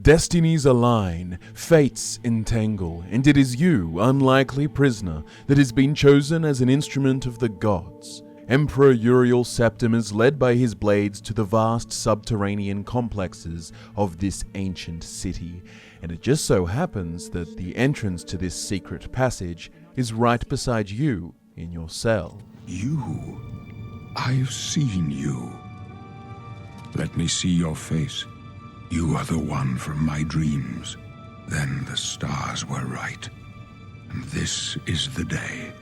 Destinies align, fates entangle, and it is you, unlikely prisoner, that has been chosen as an instrument of the gods. Emperor Uriel's septum is led by his blades to the vast subterranean complexes of this ancient city, and it just so happens that the entrance to this secret passage is right beside you in your cell. You? I've seen you. Let me see your face. You are the one from my dreams. Then the stars were right. And this is the day.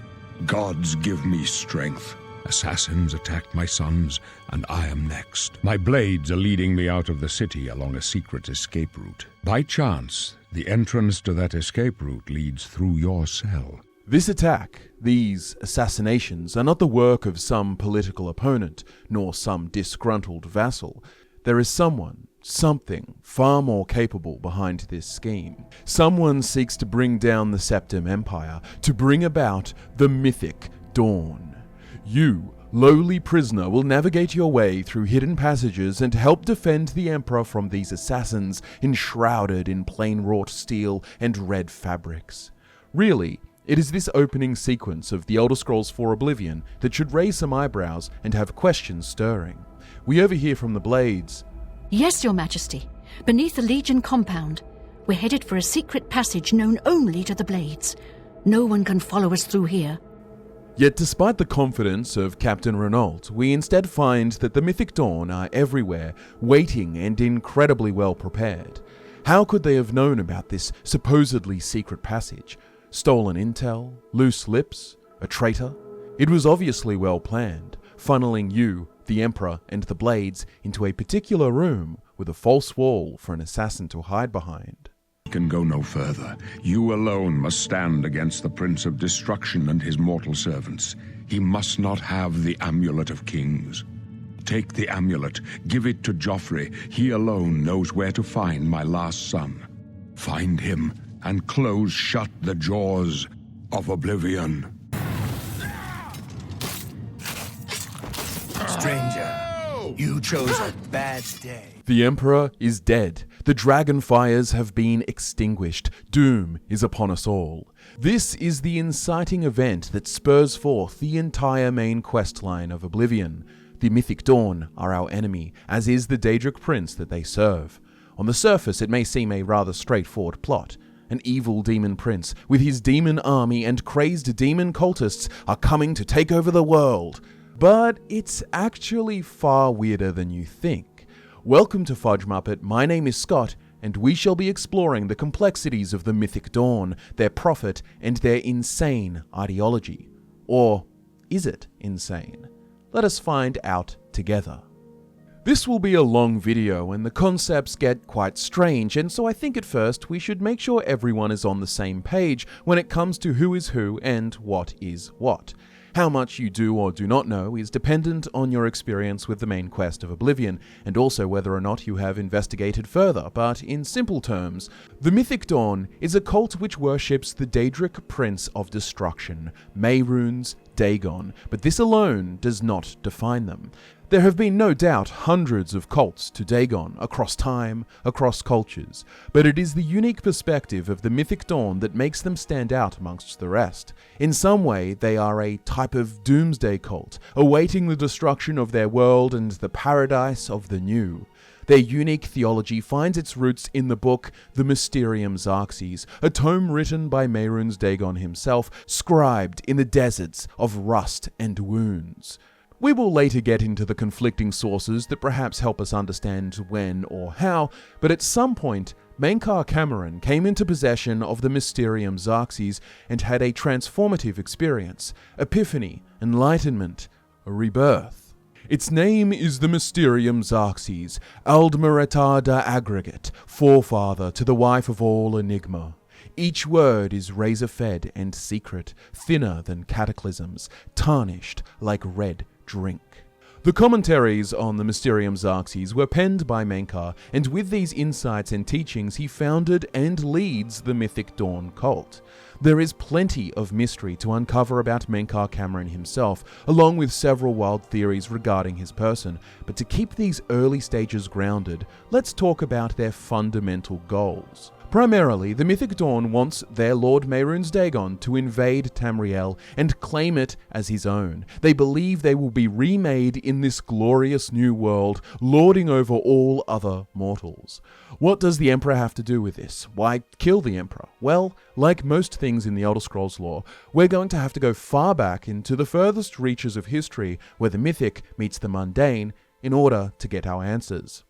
Gods give me strength. Assassins attacked my sons, and I am next. My blades are leading me out of the city along a secret escape route. By chance, the entrance to that escape route leads through your cell. This attack, these assassinations, are not the work of some political opponent, nor some disgruntled vassal. There is someone, something far more capable behind this scheme. Someone seeks to bring down the Septim Empire, to bring about the Mythic Dawn. You, lowly prisoner, will navigate your way through hidden passages and help defend the Emperor from these assassins enshrouded in plain-wrought steel and red fabrics. Really, it is this opening sequence of The Elder Scrolls IV Oblivion that should raise some eyebrows and have questions stirring. We overhear from the Blades. Yes, Your Majesty. Beneath the Legion compound. We're headed for a secret passage known only to the Blades. No one can follow us through here. Yet despite the confidence of Captain Renault, we instead find that the Mythic Dawn are everywhere, waiting and incredibly well prepared. How could they have known about this supposedly secret passage? Stolen intel? Loose lips? A traitor? It was obviously well planned, funneling you, the Emperor, and the Blades into a particular room with a false wall for an assassin to hide behind. Can go no further. You alone must stand against the Prince of Destruction and his mortal servants. He must not have the Amulet of Kings. Take the amulet, give it to Joffrey. He alone knows where to find my last son. Find him and close shut the jaws of Oblivion. Stranger, you chose a bad day. The Emperor is dead. The Dragonfires have been extinguished. Doom is upon us all. This is the inciting event that spurs forth the entire main questline of Oblivion. The Mythic Dawn are our enemy, as is the Daedric Prince that they serve. On the surface, it may seem a rather straightforward plot. An evil demon prince, with his demon army and crazed demon cultists, are coming to take over the world. But it's actually far weirder than you think. Welcome to Fudge Muppet, my name is Scott, and we shall be exploring the complexities of the Mythic Dawn, their prophet, and their insane ideology. Or is it insane? Let us find out together. This will be a long video and the concepts get quite strange, and so I think at first we should make sure everyone is on the same page when it comes to who is who and what is what. How much you do or do not know is dependent on your experience with the main quest of Oblivion, and also whether or not you have investigated further, but in simple terms, the Mythic Dawn is a cult which worships the Daedric Prince of Destruction, Mehrunes, Dagon, but this alone does not define them. There have been no doubt hundreds of cults to Dagon, across time, across cultures, but it is the unique perspective of the Mythic Dawn that makes them stand out amongst the rest. In some way, they are a type of doomsday cult, awaiting the destruction of their world and the paradise of the new. Their unique theology finds its roots in the book The Mysterium Xarxes, a tome written by Mehrunes Dagon himself, scribed in the deserts of rust and wounds. We will later get into the conflicting sources that perhaps help us understand when or how, but at some point, Mankar Camoran came into possession of the Mysterium Xarxes and had a transformative experience, epiphany, enlightenment, a rebirth. Its name is the Mysterium Xarxes, Aldmereta da Aggregate, forefather to the wife of all enigma. Each word is razor-fed and secret, thinner than cataclysms, tarnished like red drink. The commentaries on the Mysterium Xarxes were penned by Mankar, and with these insights and teachings he founded and leads the Mythic Dawn cult. There is plenty of mystery to uncover about Mankar Camoran himself, along with several wild theories regarding his person, but to keep these early stages grounded, let's talk about their fundamental goals. Primarily, the Mythic Dawn wants their Lord Mehrunes Dagon to invade Tamriel and claim it as his own. They believe they will be remade in this glorious new world, lording over all other mortals. What does the Emperor have to do with this? Why kill the Emperor? Well, like most things in the Elder Scrolls lore, we're going to have to go far back into the furthest reaches of history where the mythic meets the mundane in order to get our answers.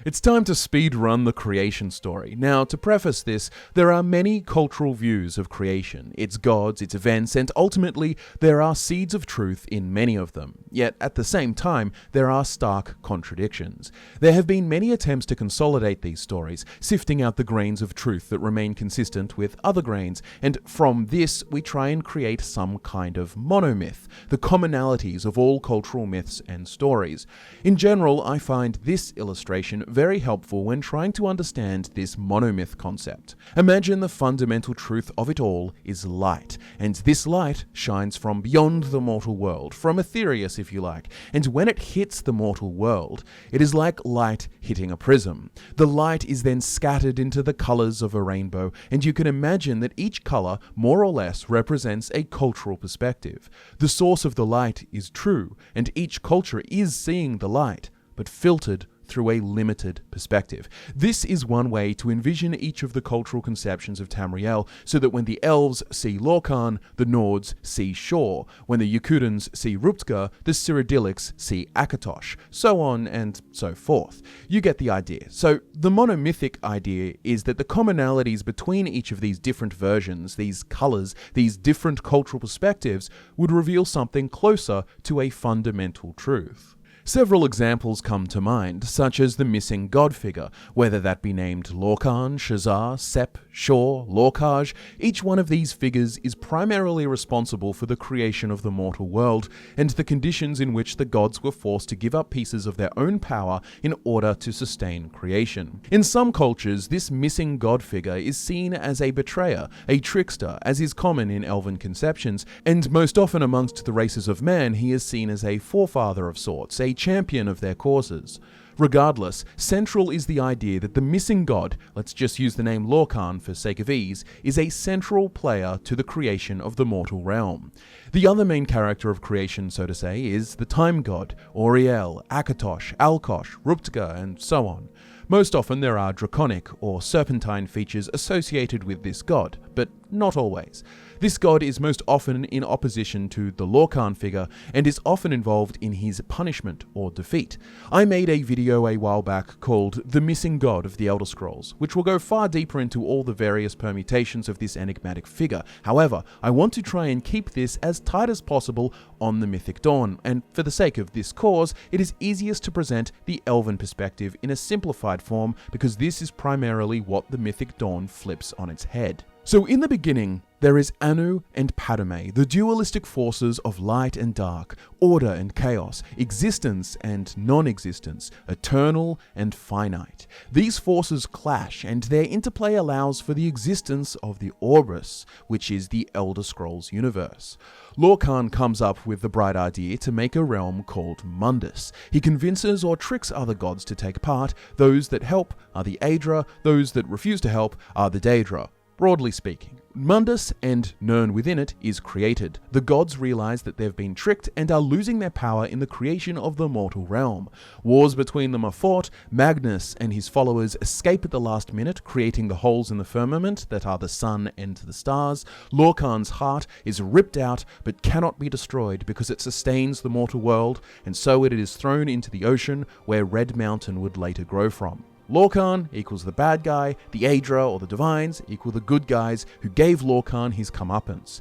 It's time to speedrun the creation story. Now, to preface this, there are many cultural views of creation, its gods, its events, and ultimately, there are seeds of truth in many of them. Yet, at the same time, there are stark contradictions. There have been many attempts to consolidate these stories, sifting out the grains of truth that remain consistent with other grains, and from this, we try and create some kind of monomyth, the commonalities of all cultural myths and stories. In general, I find this illustration very helpful when trying to understand this monomyth concept. Imagine the fundamental truth of it all is light, and this light shines from beyond the mortal world, from Aetherius if you like, and when it hits the mortal world, it is like light hitting a prism. The light is then scattered into the colours of a rainbow, and you can imagine that each colour more or less represents a cultural perspective. The source of the light is true, and each culture is seeing the light, but filtered through a limited perspective. This is one way to envision each of the cultural conceptions of Tamriel, so that when the elves see Lorkhan, the Nords see Shor, when the Yakutans see Ruptga, the Cyrodiilics see Akatosh, so on and so forth. You get the idea. So the monomythic idea is that the commonalities between each of these different versions, these colours, these different cultural perspectives, would reveal something closer to a fundamental truth. Several examples come to mind, such as the missing god figure, whether that be named Lorkhan, Shazar, Sep, Shor, Lorkhaj. Each one of these figures is primarily responsible for the creation of the mortal world, and the conditions in which the gods were forced to give up pieces of their own power in order to sustain creation. In some cultures, this missing god figure is seen as a betrayer, a trickster, as is common in elven conceptions, and most often amongst the races of man, he is seen as a forefather of sorts, a champion of their causes. Regardless, central is the idea that the missing god, let's just use the name Lorkhan for sake of ease, is a central player to the creation of the mortal realm. The other main character of creation, so to say, is the time god, Auriel, Akatosh, Alkosh, Ruptga, and so on. Most often there are draconic or serpentine features associated with this god, but not always. This god is most often in opposition to the Lorkhan figure and is often involved in his punishment or defeat. I made a video a while back called The Missing God of the Elder Scrolls, which will go far deeper into all the various permutations of this enigmatic figure. However, I want to try and keep this as tight as possible on the Mythic Dawn, and for the sake of this cause, it is easiest to present the elven perspective in a simplified form because this is primarily what the Mythic Dawn flips on its head. So in the beginning, there is Anu and Padme, the dualistic forces of light and dark, order and chaos, existence and non-existence, eternal and finite. These forces clash, and their interplay allows for the existence of the Orbis, which is the Elder Scrolls universe. Lorkhan comes up with the bright idea to make a realm called Mundus. He convinces or tricks other gods to take part. Those that help are the Aedra, those that refuse to help are the Daedra. Broadly speaking, Mundus and Nirn within it is created. The gods realize that they've been tricked and are losing their power in the creation of the mortal realm. Wars between them are fought. Magnus and his followers escape at the last minute, creating the holes in the firmament that are the sun and the stars. Lorkhan's heart is ripped out but cannot be destroyed because it sustains the mortal world, and so it is thrown into the ocean where Red Mountain would later grow from. Lorkhan equals the bad guy, the Aedra or the Divines equal the good guys who gave Lorkhan his comeuppance.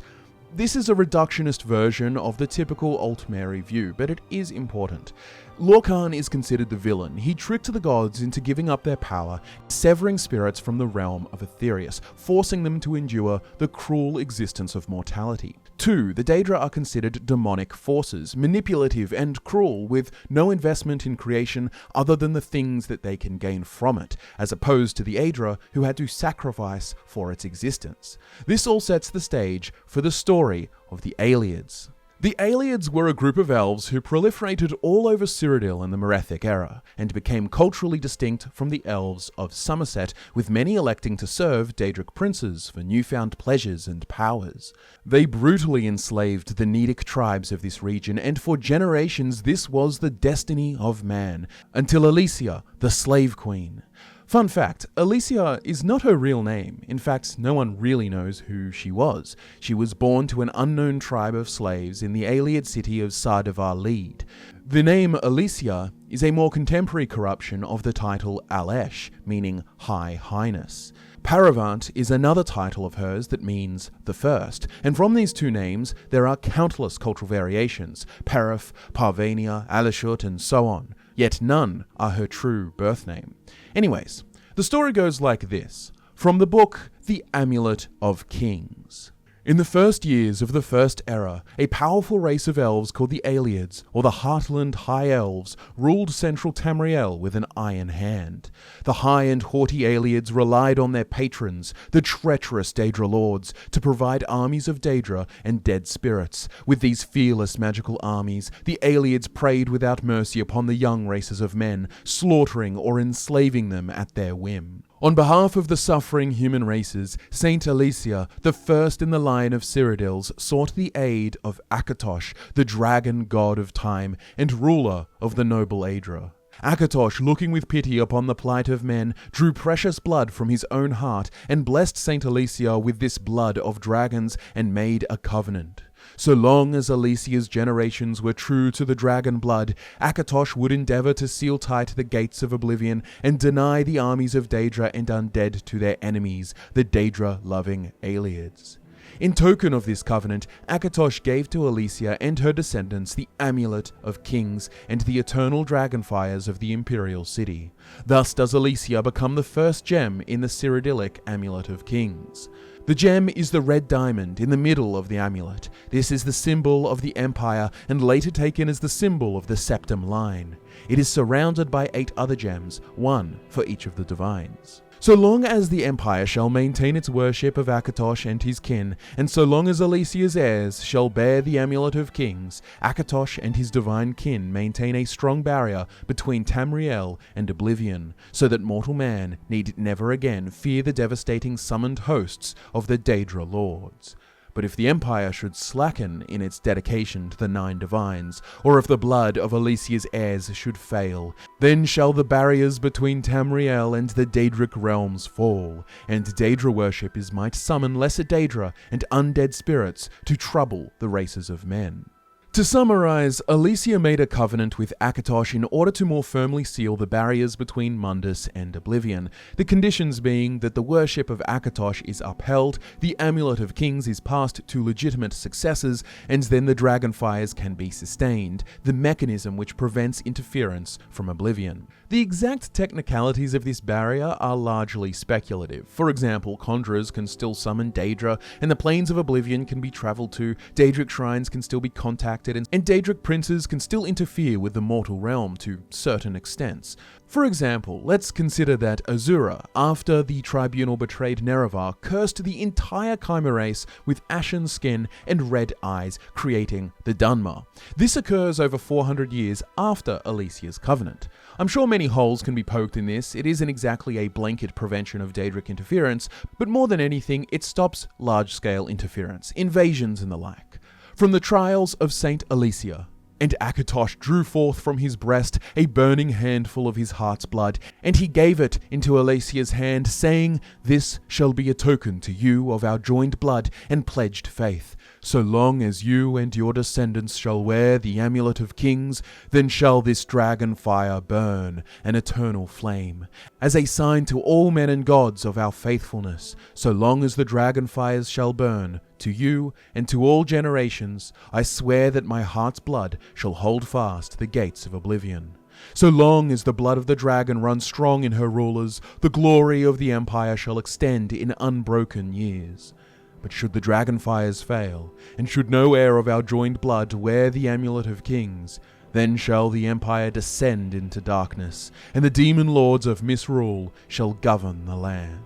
This is a reductionist version of the typical Altmeri view, but it is important. Lorkhan is considered the villain. He tricked the gods into giving up their power, severing spirits from the realm of Aetherius, forcing them to endure the cruel existence of mortality. 2. The Daedra are considered demonic forces, manipulative and cruel, with no investment in creation other than the things that they can gain from it, as opposed to the Aedra, who had to sacrifice for its existence. This all sets the stage for the story of the Ayleids. The Ayleids were a group of elves who proliferated all over Cyrodiil in the Merethic era, and became culturally distinct from the elves of Somerset, with many electing to serve Daedric princes for newfound pleasures and powers. They brutally enslaved the Nymic tribes of this region, and for generations this was the destiny of man, until Alessia, the Slave Queen. Fun fact, Alessia is not her real name. In fact, no one really knows who she was. She was born to an unknown tribe of slaves in the Ayleid city of Cyrodiil Emperors. The name Alessia is a more contemporary corruption of the title Alesh, meaning High Highness. Paravant is another title of hers that means the first, and from these two names there are countless cultural variations, Paraf, Parvania, Alashut, and so on. Yet none are her true birth name. Anyways, the story goes like this, from the book The Amulet of Kings. In the first years of the First Era, a powerful race of elves called the Ayleids, or the Heartland High Elves, ruled central Tamriel with an iron hand. The high and haughty Ayleids relied on their patrons, the treacherous Daedra lords, to provide armies of Daedra and dead spirits. With these fearless magical armies, the Ayleids preyed without mercy upon the young races of men, slaughtering or enslaving them at their whim. On behalf of the suffering human races, Saint Alessia, the first in the line of Cyrodiils, sought the aid of Akatosh, the dragon god of time and ruler of the noble Aedra. Akatosh, looking with pity upon the plight of men, drew precious blood from his own heart and blessed Saint Alessia with this blood of dragons and made a covenant. So long as Alessia's generations were true to the dragon blood, Akatosh would endeavor to seal tight the gates of Oblivion and deny the armies of Daedra and undead to their enemies, the Daedra-loving Ayleids. In token of this covenant, Akatosh gave to Alessia and her descendants the Amulet of Kings and the eternal Dragonfires of the Imperial City. Thus does Alessia become the first gem in the Cyrodiilic Amulet of Kings. The gem is the red diamond in the middle of the amulet. This is the symbol of the Empire and later taken as the symbol of the Septum line. It is surrounded by 8 other gems, one for each of the divines. So long as the Empire shall maintain its worship of Akatosh and his kin, and so long as Alessia's heirs shall bear the Amulet of Kings, Akatosh and his divine kin maintain a strong barrier between Tamriel and Oblivion, so that mortal man need never again fear the devastating summoned hosts of the Daedra lords. But if the Empire should slacken in its dedication to the 9 divines, or if the blood of Alessia's heirs should fail, then shall the barriers between Tamriel and the Daedric realms fall, and Daedra worshippers might summon lesser Daedra and undead spirits to trouble the races of men. To summarize, Alessia made a covenant with Akatosh in order to more firmly seal the barriers between Mundus and Oblivion, the conditions being that the worship of Akatosh is upheld, the Amulet of Kings is passed to legitimate successors, and then the Dragonfires can be sustained, the mechanism which prevents interference from Oblivion. The exact technicalities of this barrier are largely speculative. For example, conjurers can still summon Daedra, and the planes of Oblivion can be travelled to, Daedric shrines can still be contacted, and Daedric princes can still interfere with the mortal realm to certain extents. For example, let's consider that Azura, after the tribunal betrayed Nerevar, cursed the entire Chimera race with ashen skin and red eyes, creating the Dunmer. This occurs over 400 years after Alessia's covenant. I'm sure many holes can be poked in this. It isn't exactly a blanket prevention of Daedric interference, but more than anything, it stops large-scale interference, invasions and the like. From the trials of Saint Alessia, and Akatosh drew forth from his breast a burning handful of his heart's blood, and he gave it into Alessia's hand, saying, "This shall be a token to you of our joined blood and pledged faith. So long as you and your descendants shall wear the Amulet of Kings, then shall this dragon fire burn, an eternal flame, as a sign to all men and gods of our faithfulness. So long as the dragon fires shall burn, To you and to all generations, I swear that my heart's blood shall hold fast the gates of Oblivion. So long as the blood of the dragon runs strong in her rulers, the glory of the Empire shall extend in unbroken years. But should the Dragonfires fail, and should no heir of our joined blood wear the Amulet of Kings, then shall the Empire descend into darkness, and the demon lords of misrule shall govern the land.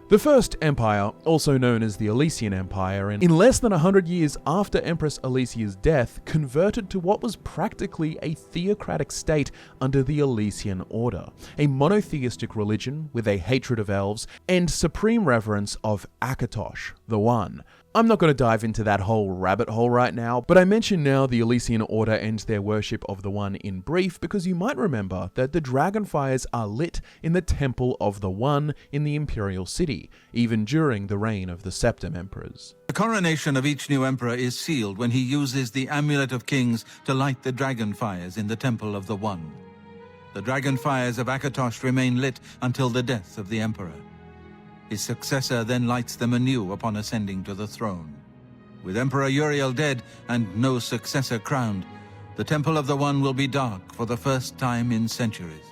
The First Empire, also known as the Alessian Empire, in less than 100 years after Empress Alessia's death, converted to what was practically a theocratic state under the Alessian Order, a monotheistic religion with a hatred of elves and supreme reverence of Akatosh, the One. I'm not going to dive into that whole rabbit hole right now, but I mention now the Alessian Order and their worship of the One in brief because you might remember that the Dragonfires are lit in the Temple of the One in the Imperial City, even during the reign of the Septim Emperors. The coronation of each new emperor is sealed when he uses the Amulet of Kings to light the Dragonfires in the Temple of the One. The Dragonfires of Akatosh remain lit until the death of the emperor. His successor then lights them anew upon ascending to the throne. With Emperor Uriel dead and no successor crowned, the Temple of the One will be dark for the first time in centuries.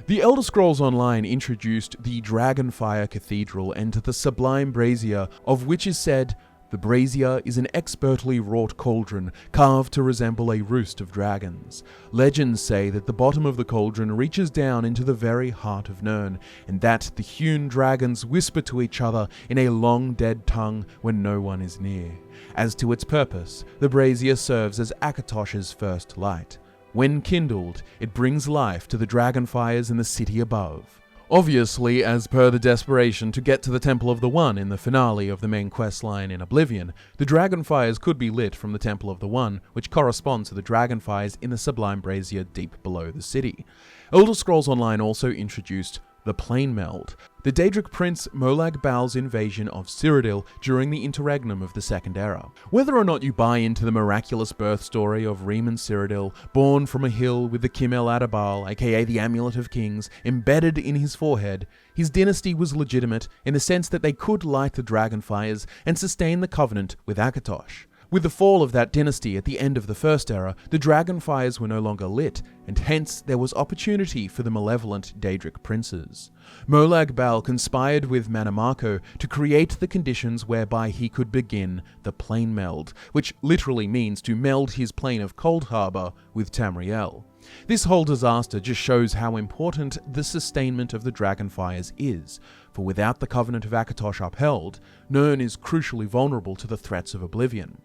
The Elder Scrolls Online introduced the Dragonfire Cathedral and the sublime brazier, of which is said, "The brazier is an expertly wrought cauldron carved to resemble a roost of dragons. Legends say that the bottom of the cauldron reaches down into the very heart of Nirn, and that the hewn dragons whisper to each other in a long dead tongue when no one is near. As to its purpose, the brazier serves as Akatosh's first light. When kindled, it brings life to the Dragonfires in the city above." Obviously, as per the desperation to get to the Temple of the One in the finale of the main questline in Oblivion, the Dragonfires could be lit from the Temple of the One, which corresponds to the Dragonfires in the Sublime Brazier deep below the city. Elder Scrolls Online also introduced the Plane Meld, the Daedric prince Molag Bal's invasion of Cyrodiil during the interregnum of the Second Era. Whether or not you buy into the miraculous birth story of Riemann Cyrodiil, born from a hill with the Kimel Adabal, aka the Amulet of Kings, embedded in his forehead, his dynasty was legitimate in the sense that they could light the Dragonfires and sustain the covenant with Akatosh. With the fall of that dynasty at the end of the First Era, the Dragonfires were no longer lit, and hence there was opportunity for the malevolent Daedric princes. Molag Bal conspired with Manamako to create the conditions whereby he could begin the Plane Meld, which literally means to meld his plane of Cold Harbor with Tamriel. This whole disaster just shows how important the sustainment of the Dragonfires is, for without the Covenant of Akatosh upheld, Nirn is crucially vulnerable to the threats of Oblivion.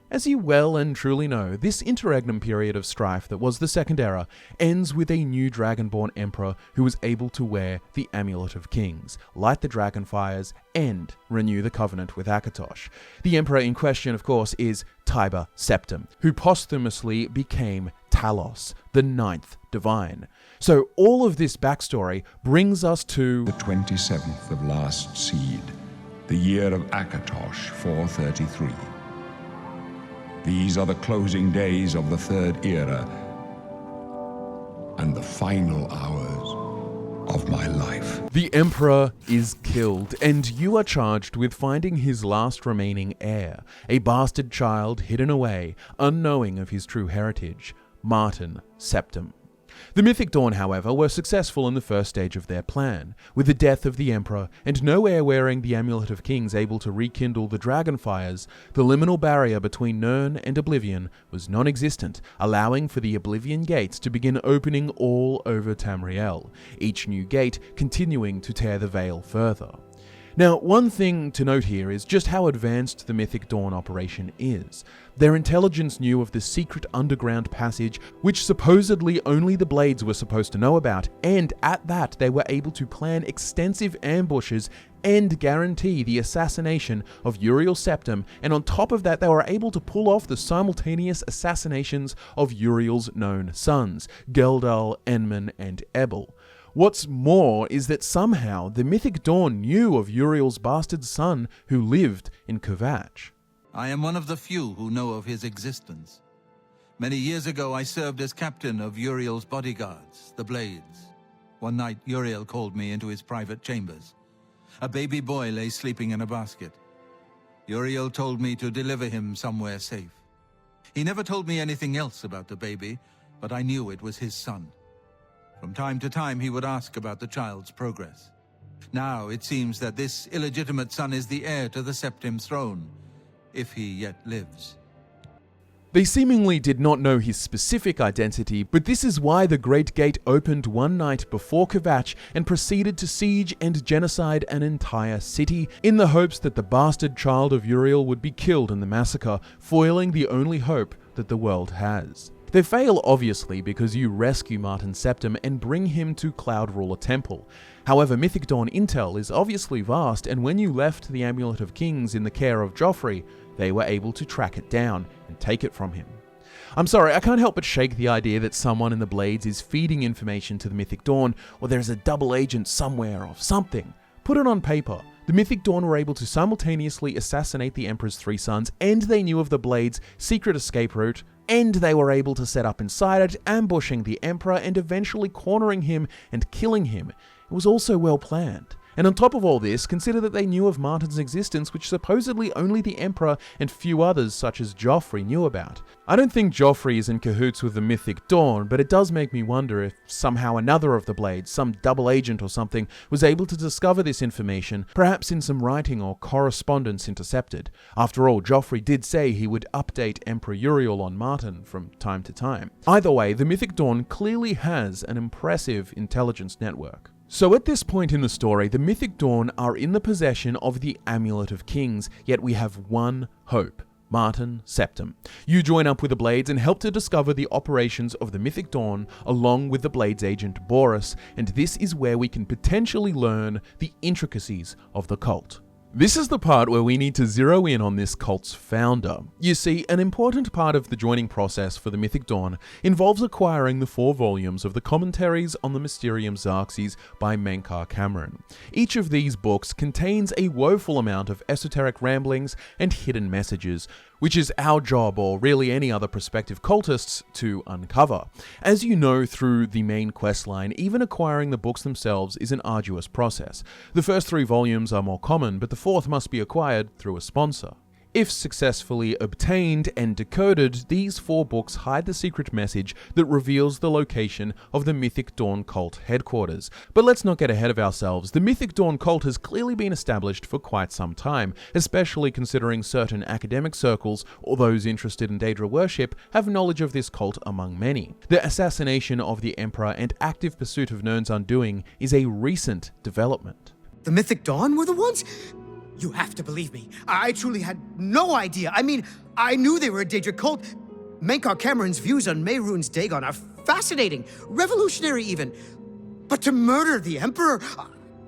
As you well and truly know, this interregnum period of strife that was the Second Era ends with a new Dragonborn Emperor who was able to wear the Amulet of Kings, light the Dragonfires, and renew the covenant with Akatosh. The Emperor in question, of course, is Tiber Septim, who posthumously became Talos, the Ninth Divine. So all of this backstory brings us to The 27th of last seed, the year of Akatosh, 433. These are the closing days of the Third Era and the final hours of my life. The Emperor is killed, and you are charged with finding his last remaining heir, a bastard child hidden away, unknowing of his true heritage, Martin Septim. The Mythic Dawn, however, were successful in the first stage of their plan, with the death of the Emperor and no heir wearing the Amulet of Kings able to rekindle the Dragonfires. The liminal barrier between Nirn and Oblivion was non-existent, allowing for the Oblivion gates to begin opening all over Tamriel, each new gate continuing to tear the veil further. Now, one thing to note here is just how advanced the Mythic Dawn operation is. Their intelligence knew of the secret underground passage, which supposedly only the Blades were supposed to know about, and at that they were able to plan extensive ambushes and guarantee the assassination of Uriel Septim, and on top of that they were able to pull off the simultaneous assassinations of Uriel's known sons, Geldal, Enman, and Ebel. What's more is that somehow the Mythic Dawn knew of Uriel's bastard son who lived in Kvatch. I am one of the few who know of his existence. Many years ago I served as captain of Uriel's bodyguards, the Blades. One night Uriel called me into his private chambers. A baby boy lay sleeping in a basket. Uriel told me to deliver him somewhere safe. He never told me anything else about the baby, but I knew it was his son. From time to time, he would ask about the child's progress. Now it seems that this illegitimate son is the heir to the Septim throne, if he yet lives. They seemingly did not know his specific identity, but this is why the Great Gate opened one night before Kvatch and proceeded to siege and genocide an entire city, in the hopes that the bastard child of Uriel would be killed in the massacre, foiling the only hope that the world has. They fail obviously because you rescue Martin Septim and bring him to Cloud Ruler Temple. However, Mythic Dawn intel is obviously vast, and when you left the Amulet of Kings in the care of Joffrey, they were able to track it down and take it from him. I'm sorry, I can't help but shake the idea that someone in the Blades is feeding information to the Mythic Dawn, or there's a double agent somewhere of something. Put it on paper. The Mythic Dawn were able to simultaneously assassinate the Emperor's 3 sons, and they knew of the Blades' secret escape route, and they were able to set up inside it, ambushing the Emperor and eventually cornering him and killing him. It was also well planned. And on top of all this, consider that they knew of Martin's existence, which supposedly only the Emperor and few others such as Joffrey knew about. I don't think Joffrey is in cahoots with the Mythic Dawn, but it does make me wonder if somehow another of the Blades, some double agent or something, was able to discover this information, perhaps in some writing or correspondence intercepted. After all, Joffrey did say he would update Emperor Uriel on Martin from time to time. Either way, the Mythic Dawn clearly has an impressive intelligence network. So at this point in the story, the Mythic Dawn are in the possession of the Amulet of Kings, yet we have one hope: Martin Septim. You join up with the Blades and help to discover the operations of the Mythic Dawn along with the Blades agent Boris, and this is where we can potentially learn the intricacies of the cult. This is the part where we need to zero in on this cult's founder. You see, an important part of the joining process for the Mythic Dawn involves acquiring the 4 volumes of the Commentaries on the Mysterium Xarxes by Mankar Camoran. Each of these books contains a woeful amount of esoteric ramblings and hidden messages, which is our job, or really any other prospective cultists, to uncover. As you know through the main questline, even acquiring the books themselves is an arduous process. The first 3 volumes are more common, but the 4th must be acquired through a sponsor. If successfully obtained and decoded, these 4 books hide the secret message that reveals the location of the Mythic Dawn cult headquarters. But let's not get ahead of ourselves. The Mythic Dawn cult has clearly been established for quite some time, especially considering certain academic circles or those interested in Daedra worship have knowledge of this cult among many. The assassination of the Emperor and active pursuit of Nirn's undoing is a recent development. The Mythic Dawn were the ones? You have to believe me. I truly had no idea. I mean, I knew they were a Daedra cult. Mankar Camoran's views on Mehrunes Dagon are fascinating, revolutionary even. But to murder the Emperor?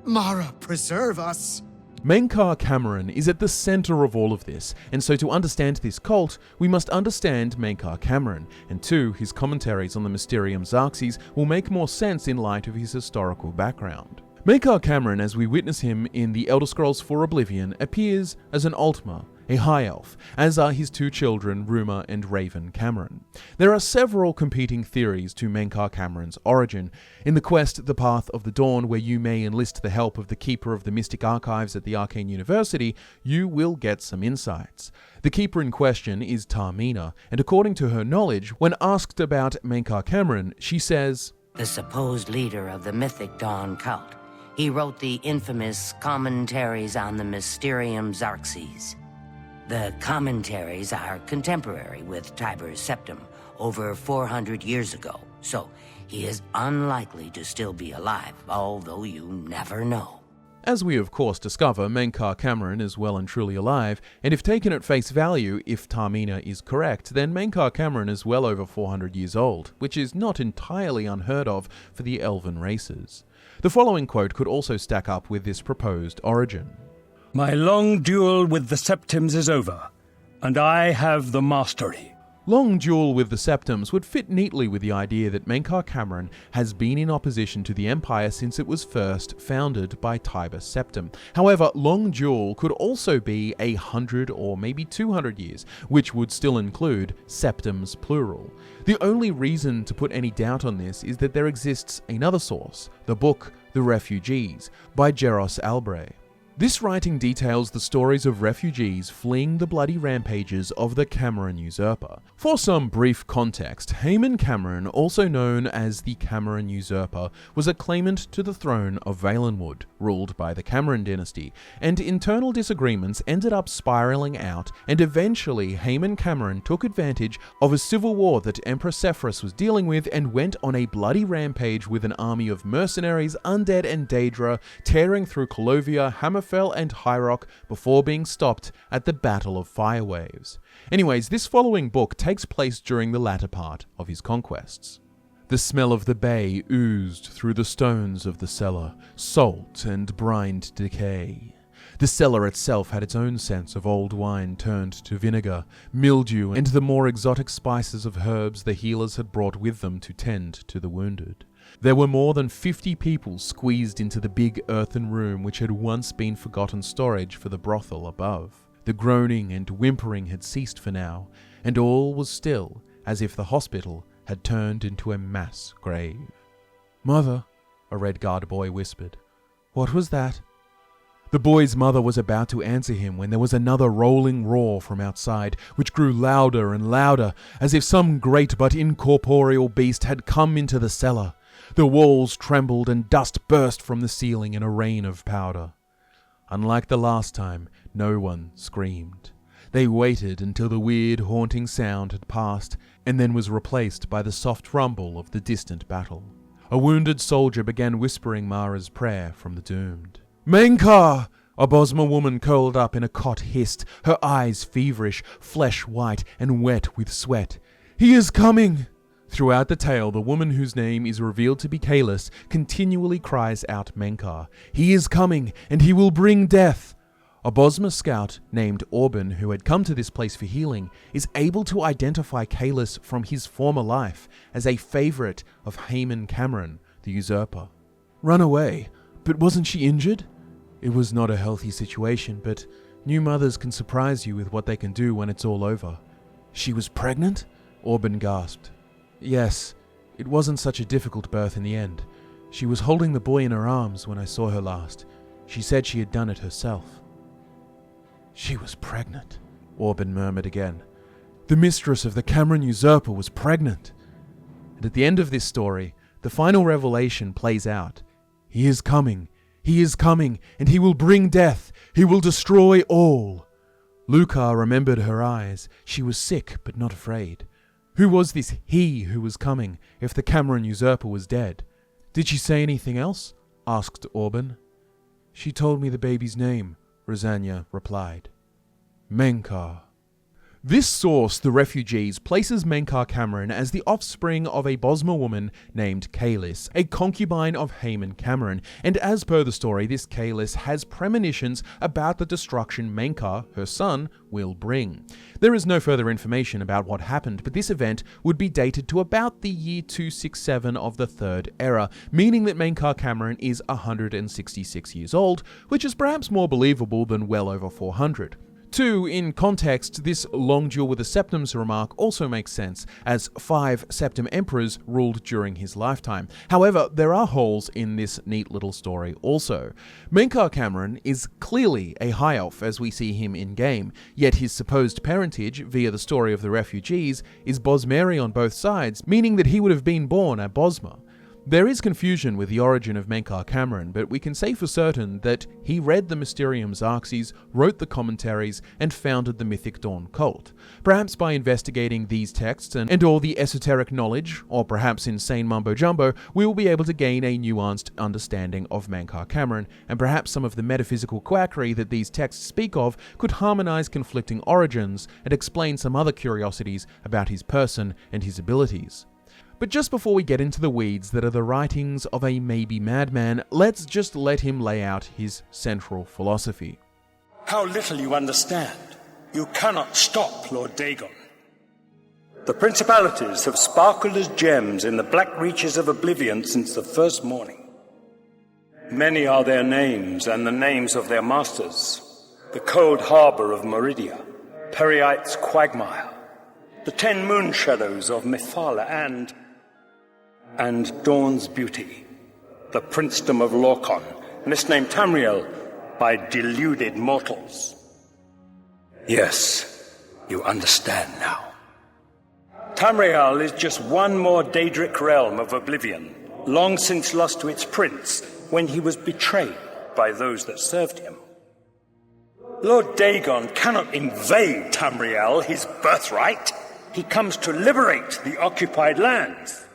Mara, preserve us. Mankar Camoran is at the center of all of this, and so to understand this cult, we must understand Mankar Camoran, and 2, his commentaries on the Mysterium Xarxes will make more sense in light of his historical background. Mankar Camoran, as we witness him in the Elder Scrolls IV Oblivion, appears as an Altmer, a High Elf, as are his 2 children, Ruma and Raven Camoran. There are several competing theories to Mankar Camoran's origin. In the quest The Path of the Dawn, where you may enlist the help of the Keeper of the Mystic Archives at the Arcane University, you will get some insights. The Keeper in question is Tarmina, and according to her knowledge, when asked about Mankar Camoran, she says, "The supposed leader of the Mythic Dawn cult. He wrote the infamous Commentaries on the Mysterium Xarxes. The Commentaries are contemporary with Tiber's Septim, over 400 years ago, so he is unlikely to still be alive, although you never know." As we of course discover, Mankar Camoran is well and truly alive, and if taken at face value, if Tarmina is correct, then Mankar Camoran is well over 400 years old, which is not entirely unheard of for the elven races. The following quote could also stack up with this proposed origin. "My long duel with the Septims is over, and I have the mastery." Long duel with the Septims would fit neatly with the idea that Mankar Camoran has been in opposition to the Empire since it was first founded by Tiber Septim. However, long duel could also be 100 or maybe 200 years, which would still include Septims plural. The only reason to put any doubt on this is that there exists another source, the book The Refugees by Geros Albre. This writing details the stories of refugees fleeing the bloody rampages of the Camoran usurper. For some brief context, Hayman Camoran, also known as the Camoran usurper, was a claimant to the throne of Valenwood, ruled by the Camoran dynasty, and internal disagreements ended up spiraling out, and eventually Hayman Camoran took advantage of a civil war that Emperor Sephiroth was dealing with and went on a bloody rampage with an army of mercenaries, undead and Daedra, tearing through Colovia, Hammerfell and High Rock before being stopped at the Battle of Firewaves. Anyways, this following book takes place during the latter part of his conquests. The smell of the bay oozed through the stones of the cellar, salt and brined decay. The cellar itself had its own sense of old wine turned to vinegar, mildew, and the more exotic spices of herbs the healers had brought with them to tend to the wounded. There were more than 50 people squeezed into the big earthen room which had once been forgotten storage for the brothel above. The groaning and whimpering had ceased for now, and all was still, as if the hospital had turned into a mass grave. "Mother," a Red Guard boy whispered. "What was that?" The boy's mother was about to answer him when there was another rolling roar from outside, which grew louder and louder, as if some great but incorporeal beast had come into the cellar. The walls trembled and dust burst from the ceiling in a rain of powder. Unlike the last time, no one screamed. They waited until the weird, haunting sound had passed, and then was replaced by the soft rumble of the distant battle. A wounded soldier began whispering Mara's prayer from the doomed. "Mankar!" A Bosma woman curled up in a cot hissed, her eyes feverish, flesh white and wet with sweat. "He is coming!" Throughout the tale, the woman whose name is revealed to be Kalis continually cries out Mankar. "He is coming, and he will bring death!" A Bosma scout named Orban, who had come to this place for healing, is able to identify Kalis from his former life as a favourite of Hayman Camoran, the usurper. "Run away, but wasn't she injured?" "It was not a healthy situation, but new mothers can surprise you with what they can do when it's all over." "She was pregnant?" Orban gasped. "Yes, it wasn't such a difficult birth in the end. She was holding the boy in her arms when I saw her last. She said she had done it herself." "She was pregnant," Orban murmured again. "The mistress of the Camoran usurper was pregnant." And at the end of this story, the final revelation plays out. "He is coming, and he will bring death. He will destroy all." Lucar remembered her eyes. She was sick, but not afraid. Who was this he who was coming, if the Camoran usurper was dead? "Did she say anything else?" asked Orban. "She told me the baby's name," Rosania replied. Mankar. This source, The Refugees, places Mankar Camoran as the offspring of a Bosma woman named Kalis, a concubine of Hayman Camoran, and as per the story, this Kalis has premonitions about the destruction Mankar, her son, will bring. There is no further information about what happened, but this event would be dated to about the year 267 of the Third Era, meaning that Mankar Camoran is 166 years old, which is perhaps more believable than well over 400. 2. In context, this long duel with the Septims remark also makes sense, as 5 Septim Emperors ruled during his lifetime. However, there are holes in this neat little story also. Mankar Camoran is clearly a High Elf as we see him in-game, yet his supposed parentage, via the story of the refugees, is Bosmeri on both sides, meaning that he would have been born at Bosma. There is confusion with the origin of Mankar Camoran, but we can say for certain that he read the Mysterium Xarxes, wrote the Commentaries, and founded the Mythic Dawn cult. Perhaps by investigating these texts and all the esoteric knowledge, or perhaps insane mumbo-jumbo, we will be able to gain a nuanced understanding of Mankar Camoran, and perhaps some of the metaphysical quackery that these texts speak of could harmonize conflicting origins and explain some other curiosities about his person and his abilities. But just before we get into the weeds that are the writings of a maybe madman, let's just let him lay out his central philosophy. How little you understand. You cannot stop Lord Dagon. The principalities have sparkled as gems in the black reaches of Oblivion since the first morning. Many are their names and the names of their masters. The cold harbour of Meridia, Periite's quagmire, the 10 moon shadows of Mephala and Dawn's beauty, the princedom of Lorcan, misnamed Tamriel, by deluded mortals. Yes, you understand now. Tamriel is just one more Daedric realm of Oblivion, long since lost to its prince when he was betrayed by those that served him. Lord Dagon cannot invade Tamriel, his birthright. He comes to liberate the occupied lands.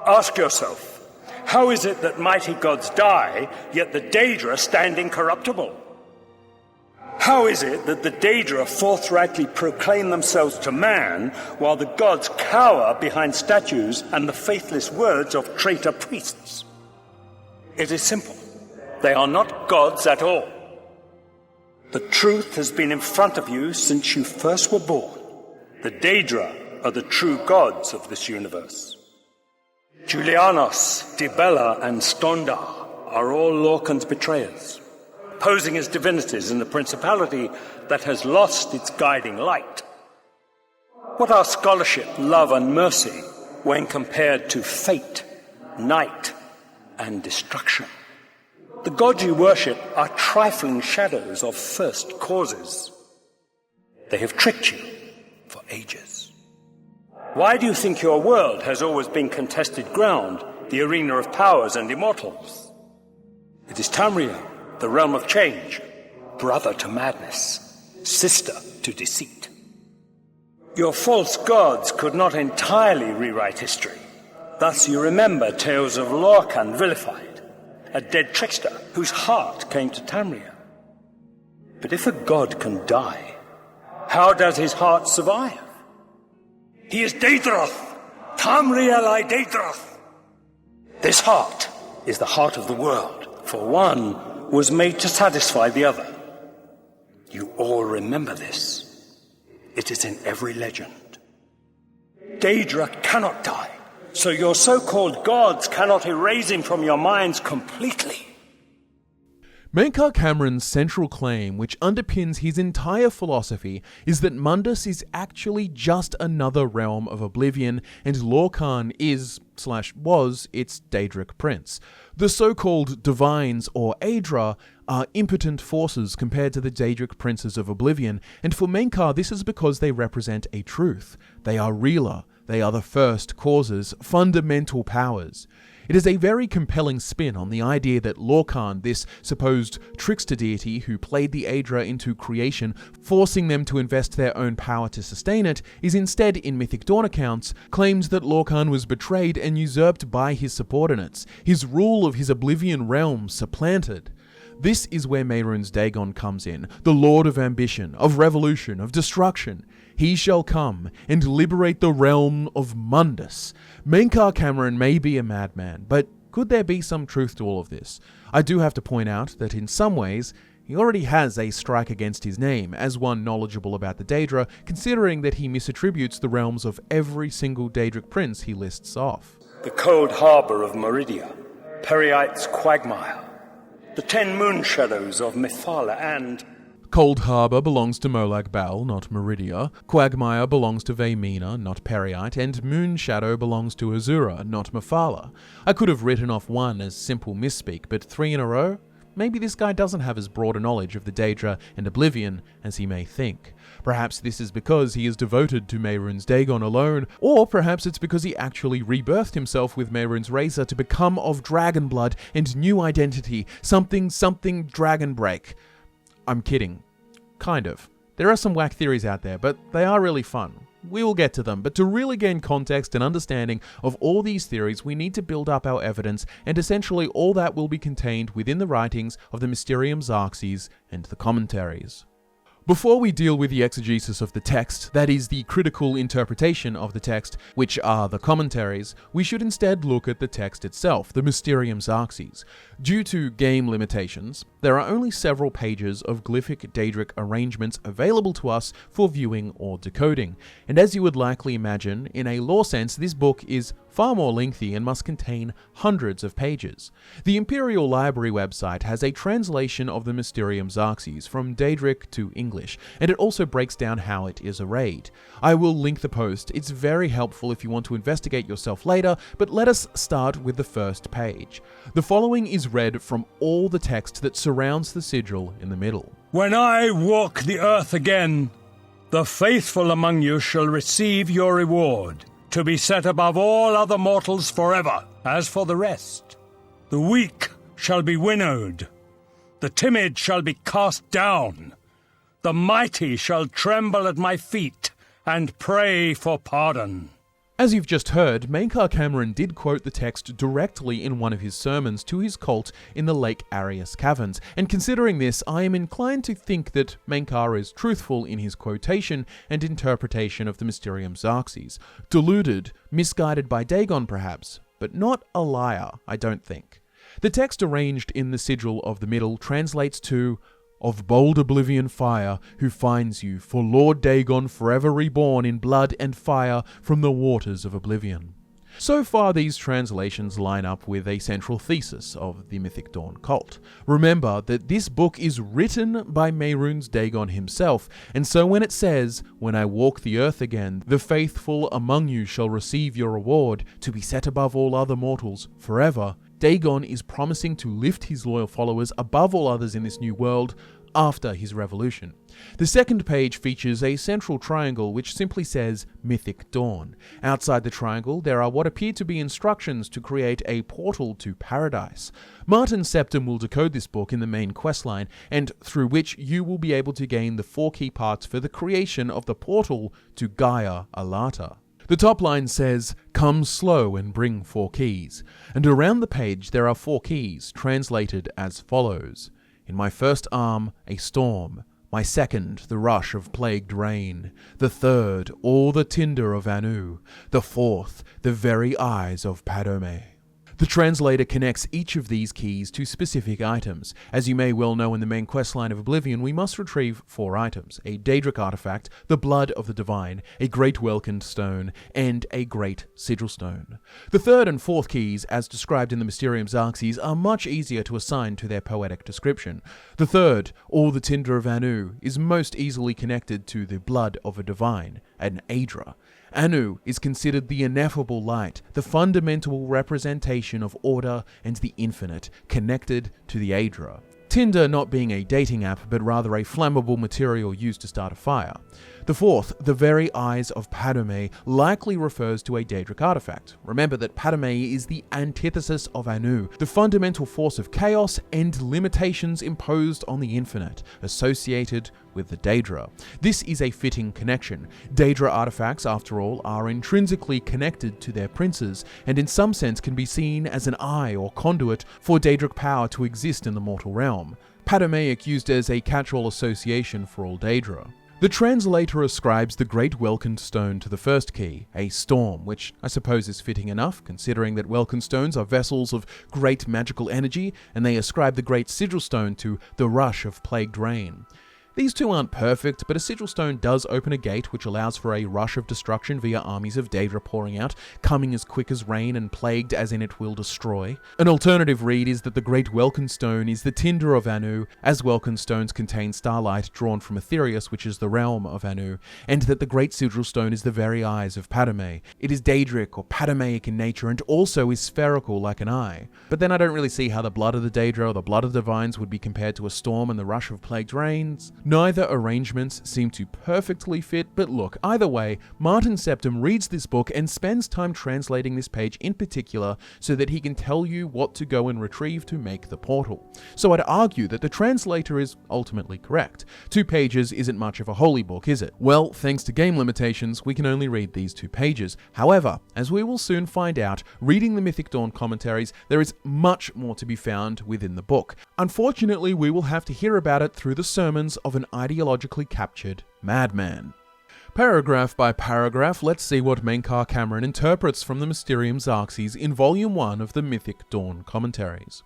Ask yourself, how is it that mighty gods die, yet the Daedra stand incorruptible? How is it that the Daedra forthrightly proclaim themselves to man, while the gods cower behind statues and the faithless words of traitor priests? It is simple. They are not gods at all. The truth has been in front of you since you first were born. The Daedra are the true gods of this universe. Julianos, Dibella, and Stondar are all Lorcan's betrayers, posing as divinities in the principality that has lost its guiding light. What are scholarship, love, and mercy when compared to fate, night, and destruction? The gods you worship are trifling shadows of first causes. They have tricked you for ages. Why do you think your world has always been contested ground, the arena of powers and immortals? It is Tamriel, the realm of change, brother to madness, sister to deceit. Your false gods could not entirely rewrite history. Thus you remember tales of Lorcan vilified, a dead trickster whose heart came to Tamriel. But if a god can die, how does his heart survive? He is Daedroth, Tamriel I Daedroth. This heart is the heart of the world, for one was made to satisfy the other. You all remember this. It is in every legend. Daedra cannot die, so your so-called gods cannot erase him from your minds completely. Mankar Camoran's central claim, which underpins his entire philosophy, is that Mundus is actually just another realm of Oblivion, and Lorcan is/was its Daedric prince. The so-called Divines, or Aedra, are impotent forces compared to the Daedric princes of Oblivion, and for Mankar this is because they represent a truth. They are realer, they are the first causes, fundamental powers. It is a very compelling spin on the idea that Lorcan, this supposed trickster deity who played the Aedra into creation, forcing them to invest their own power to sustain it, is instead, in Mythic Dawn accounts, claims that Lorcan was betrayed and usurped by his subordinates, his rule of his Oblivion realm supplanted. This is where Mehrunes Dagon comes in, the lord of ambition, of revolution, of destruction. He shall come and liberate the realm of Mundus. Mankar Camoran may be a madman, but could there be some truth to all of this? I do have to point out that in some ways, he already has a strike against his name as one knowledgeable about the Daedra, considering that he misattributes the realms of every single Daedric prince he lists off. The cold harbour of Meridia, Periite's quagmire, the 10 moon shadows of Mephala, and Cold Harbour belongs to Molag Bal, not Meridia. Quagmire belongs to Vaymina, not Periite. And Moonshadow belongs to Azura, not Mephala. I could have written off one as simple misspeak, but 3 in a row? Maybe this guy doesn't have as broad a knowledge of the Daedra and Oblivion as he may think. Perhaps this is because he is devoted to Mehrunes Dagon alone, or perhaps it's because he actually rebirthed himself with Mehrunes Razor to become of dragon blood and new identity, something Dragonbreak. I'm kidding. Kind of. There are some whack theories out there, but they are really fun. We will get to them, but to really gain context and understanding of all these theories, we need to build up our evidence, and essentially all that will be contained within the writings of the Mysterium Xarxes and the Commentaries. Before we deal with the exegesis of the text, that is, the critical interpretation of the text, which are the commentaries, we should instead look at the text itself, the Mysterium Xarxes. Due to game limitations, there are only several pages of glyphic Daedric arrangements available to us for viewing or decoding, and as you would likely imagine, in a lore sense, this book is far more lengthy and must contain hundreds of pages. The Imperial Library website has a translation of the Mysterium Xarxes from Daedric to English, and it also breaks down how it is arrayed. I will link the post. It's very helpful if you want to investigate yourself later, but let us start with the first page. The following is read from all the text that surrounds the sigil in the middle. When I walk the earth again, the faithful among you shall receive your reward, to be set above all other mortals forever. As for the rest, the weak shall be winnowed, the timid shall be cast down, the mighty shall tremble at my feet and pray for pardon. As you've just heard, Mankar Camoran did quote the text directly in one of his sermons to his cult in the Lake Arius Caverns, and considering this, I am inclined to think that Mankar is truthful in his quotation and interpretation of the Mysterium Xarxes. Deluded, misguided by Dagon perhaps, but not a liar, I don't think. The text arranged in the sigil of the middle translates to, "Of bold Oblivion fire, who finds you, for Lord Dagon forever reborn in blood and fire from the waters of Oblivion." So far, these translations line up with a central thesis of the Mythic Dawn cult. Remember that this book is written by Mehrunes Dagon himself, and so when it says, "When I walk the earth again, the faithful among you shall receive your reward, to be set above all other mortals forever," Dagon is promising to lift his loyal followers above all others in this new world after his revolution. The second page features a central triangle which simply says Mythic Dawn. Outside the triangle, there are what appear to be instructions to create a portal to paradise. Martin Septim will decode this book in the main questline, and through which you will be able to gain the 4 key parts for the creation of the portal to Gaia Alata. The top line says, "Come slow and bring 4 keys," and around the page there are 4 keys, translated as follows. "In my first arm, a storm. My second, the rush of plagued rain. The third, all the tinder of Anu. The fourth, the very eyes of Padome." The translator connects each of these keys to specific items. As you may well know, in the main questline of Oblivion, we must retrieve 4 items: a Daedric artifact, the Blood of the Divine, a Great Welkin Stone, and a Great Sigil Stone. The third and fourth keys, as described in the Mysterium Xarxes, are much easier to assign to their poetic description. The third, all the tinder of Anu, is most easily connected to the Blood of a Divine, an Aedra. Anu is considered the ineffable light, the fundamental representation of order and the infinite, connected to the Aedra. Tinder not being a dating app, but rather a flammable material used to start a fire. The fourth, the very eyes of Padome, likely refers to a Daedric artifact. Remember that Padome is the antithesis of Anu, the fundamental force of chaos and limitations imposed on the infinite, associated with the Daedra. This is a fitting connection. Daedra artifacts, after all, are intrinsically connected to their princes, and in some sense can be seen as an eye or conduit for Daedric power to exist in the mortal realm. Padomaic used as a catch-all association for all Daedra. The translator ascribes the Great Welkin Stone to the first key, a storm, which I suppose is fitting enough, considering that Welkin Stones are vessels of great magical energy, and they ascribe the Great Sigil Stone to the rush of plagued rain. These two aren't perfect, but a sigil stone does open a gate which allows for a rush of destruction via armies of Daedra pouring out, coming as quick as rain and plagued as in it will destroy. An alternative read is that the Great Welkin Stone is the tinder of Anu, as Welkin Stones contain starlight drawn from Aetherius, which is the realm of Anu, and that the Great Sigil Stone is the very eyes of Padome. It is Daedric or Padomaic in nature and also is spherical like an eye. But then I don't really see how the blood of the Daedra or the blood of the divines would be compared to a storm and the rush of plagued rains. Neither arrangements seem to perfectly fit, but look, either way, Martin Septim reads this book and spends time translating this page in particular so that he can tell you what to go and retrieve to make the portal. So I'd argue that the translator is ultimately correct. 2 pages isn't much of a holy book, is it? Well, thanks to game limitations, we can only read these 2 pages. However, as we will soon find out, reading the Mythic Dawn commentaries, there is much more to be found within the book. Unfortunately, we will have to hear about it through the sermons of an ideologically captured madman. Paragraph by paragraph, let's see what Mankar Camoran interprets from the Mysterium Xarxes in Volume 1 of the Mythic Dawn Commentaries.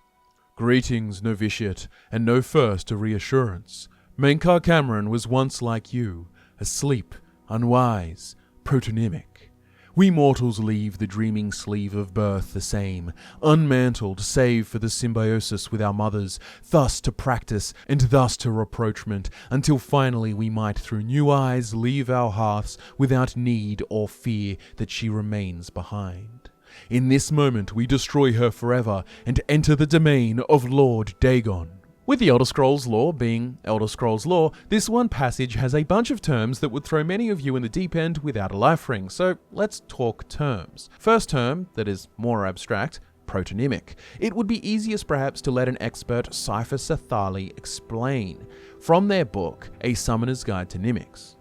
Greetings, novitiate, and know first a reassurance. Mankar Camoran was once like you, asleep, unwise, protonymic. We mortals leave the dreaming sleeve of birth the same, unmantled save for the symbiosis with our mothers, thus to practice and thus to rapprochement, until finally we might through new eyes leave our hearths without need or fear that she remains behind. In this moment we destroy her forever and enter the domain of Lord Dagon. With the Elder Scrolls lore being Elder Scrolls lore, this one passage has a bunch of terms that would throw many of you in the deep end without a life ring, so let's talk terms. First term, that is more abstract, protonymic. It would be easiest perhaps to let an expert Cypher Sathali explain, from their book, A Summoner's Guide to Nymics.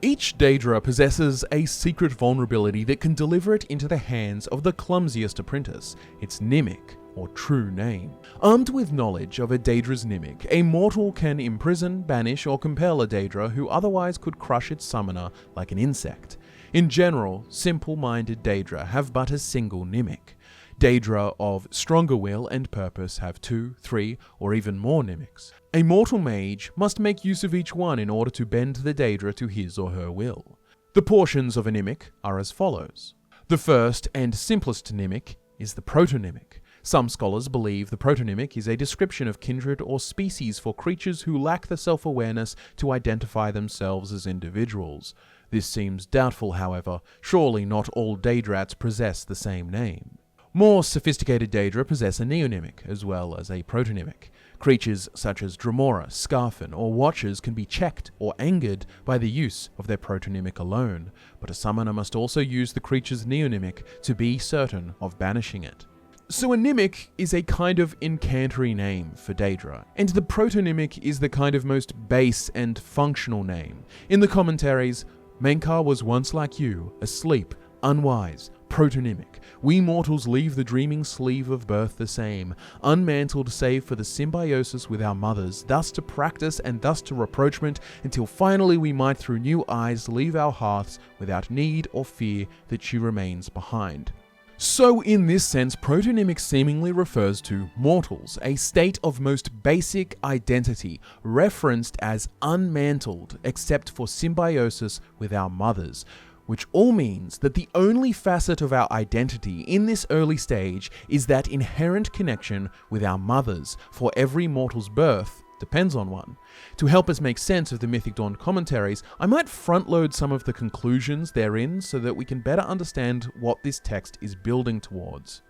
Each Daedra possesses a secret vulnerability that can deliver it into the hands of the clumsiest apprentice, its Nymic, or true name. Armed with knowledge of a Daedra's Nymic, a mortal can imprison, banish, or compel a Daedra who otherwise could crush its summoner like an insect. In general, simple-minded Daedra have but a single Nymic. Daedra of stronger will and purpose have 2, 3, or even more Nymics. A mortal mage must make use of each one in order to bend the Daedra to his or her will. The portions of a Nymic are as follows. The first and simplest Nymic is the protonymic. Some scholars believe the protonymic is a description of kindred or species for creatures who lack the self-awareness to identify themselves as individuals. This seems doubtful, however. Surely not all Daedrats possess the same name. More sophisticated Daedra possess a neonymic, as well as a protonymic. Creatures such as Dremora, Scarfin, or Watchers can be checked or angered by the use of their protonymic alone, but a summoner must also use the creature's neonymic to be certain of banishing it. So a Nymic is a kind of incantatory name for Daedra, and the protonymic is the kind of most base and functional name. In the commentaries, Mankar was once like you, asleep, unwise, protonymic. We mortals leave the dreaming sleeve of birth the same, unmantled save for the symbiosis with our mothers, thus to practice and thus to rapprochement, until finally we might through new eyes leave our hearths without need or fear that she remains behind. So in this sense, protonymic seemingly refers to mortals, a state of most basic identity, referenced as unmantled except for symbiosis with our mothers, which all means that the only facet of our identity in this early stage is that inherent connection with our mothers, for every mortal's birth depends on one. To help us make sense of the Mythic Dawn commentaries, I might front-load some of the conclusions therein so that we can better understand what this text is building towards.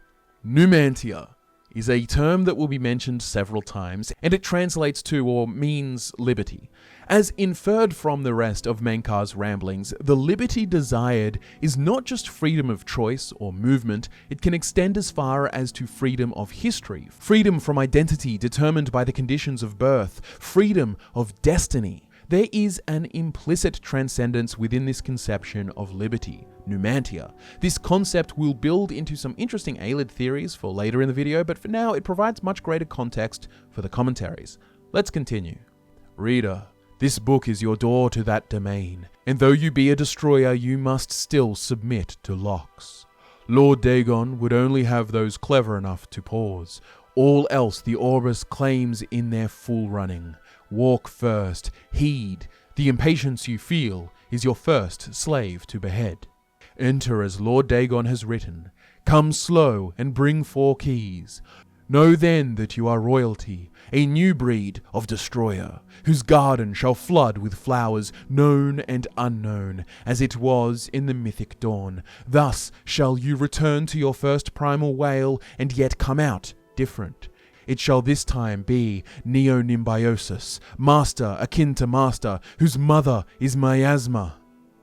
Nu-Mantia is a term that will be mentioned several times, and it translates to or means liberty. As inferred from the rest of Mankar's ramblings, the liberty desired is not just freedom of choice or movement, it can extend as far as to freedom of history, freedom from identity determined by the conditions of birth, freedom of destiny. There is an implicit transcendence within this conception of liberty, Nu-Mantia. This concept will build into some interesting Ayleid theories for later in the video, but for now it provides much greater context for the commentaries. Let's continue. Reader, this book is your door to that domain, and though you be a destroyer, you must still submit to locks. Lord Dagon would only have those clever enough to pause. All else the Orbis claims in their full running. Walk first, heed, the impatience you feel is your first slave to behead. Enter as Lord Dagon has written, come slow and bring 4 keys. Know then that you are royalty, a new breed of destroyer, whose garden shall flood with flowers known and unknown, as it was in the Mythic Dawn. Thus shall you return to your first primal wail, and yet come out different. It shall this time be Neonimbiosis, master akin to master, whose mother is Miasma.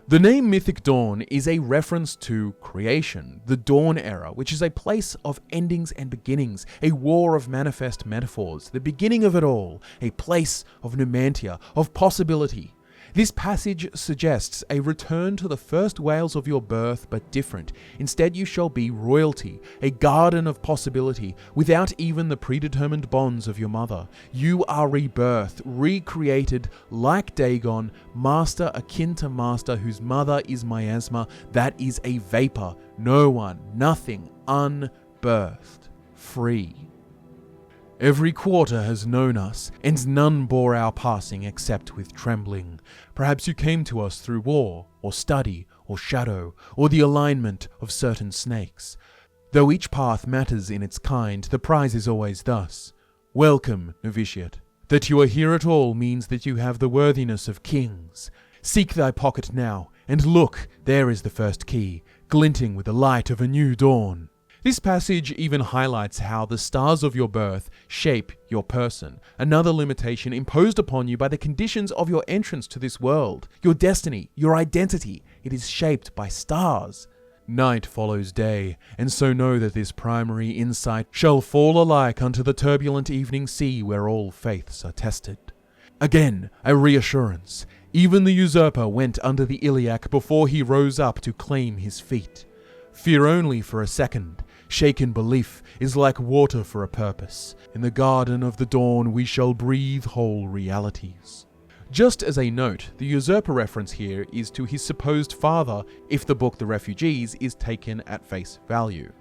The name Mythic Dawn is a reference to creation, the Dawn era, which is a place of endings and beginnings, a war of manifest metaphors, the beginning of it all, a place of Nu-Mantia, of possibility. This passage suggests a return to the first wails of your birth, but different. Instead, you shall be royalty, a garden of possibility, without even the predetermined bonds of your mother. You are rebirth, recreated like Dagon, master akin to master, whose mother is Miasma. That is a vapor, no one, nothing, unbirthed, free. Every quarter has known us, and none bore our passing except with trembling. Perhaps you came to us through war, or study, or shadow, or the alignment of certain snakes. Though each path matters in its kind, the prize is always thus. Welcome, novitiate. That you are here at all means that you have the worthiness of kings. Seek thy pocket now, and look, there is the first key, glinting with the light of a new dawn. This passage even highlights how the stars of your birth shape your person, another limitation imposed upon you by the conditions of your entrance to this world. Your destiny, your identity, it is shaped by stars. Night follows day, and so know that this primary insight shall fall alike unto the turbulent evening sea where all faiths are tested. Again, a reassurance. Even the usurper went under the iliac before he rose up to claim his feet. Fear only for a second. Shaken belief is like water for a purpose. In the garden of the dawn we shall breathe whole realities. Just as a note, the usurper reference here is to his supposed father if the book The Refugees is taken at face value.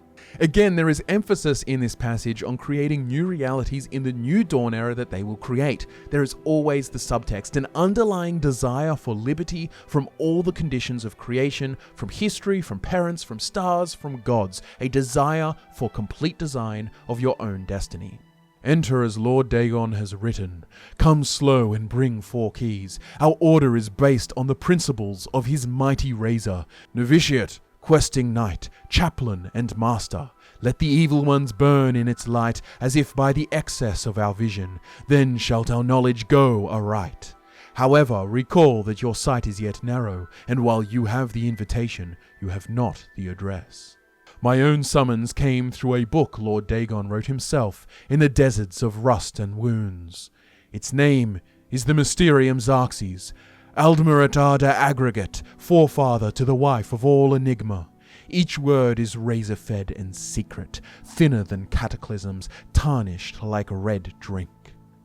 Again, there is emphasis in this passage on creating new realities in the new dawn era that they will create. There is always the subtext, an underlying desire for liberty from all the conditions of creation, from history, from parents, from stars, from gods, a desire for complete design of your own destiny. Enter as Lord Dagon has written. Come slow and bring 4 keys. Our order is based on the principles of his mighty razor. Novitiate, questing knight, chaplain and master. Let the evil ones burn in its light as if by the excess of our vision. Then shalt our knowledge go aright. However, recall that your sight is yet narrow, and while you have the invitation, you have not the address. My own summons came through a book Lord Dagon wrote himself in the deserts of rust and wounds. Its name is the Mysterium Xarxes, Ada-Mantia aggregate, forefather to the wife of all enigma. Each word is razor-fed and secret, thinner than cataclysms, tarnished like red drink.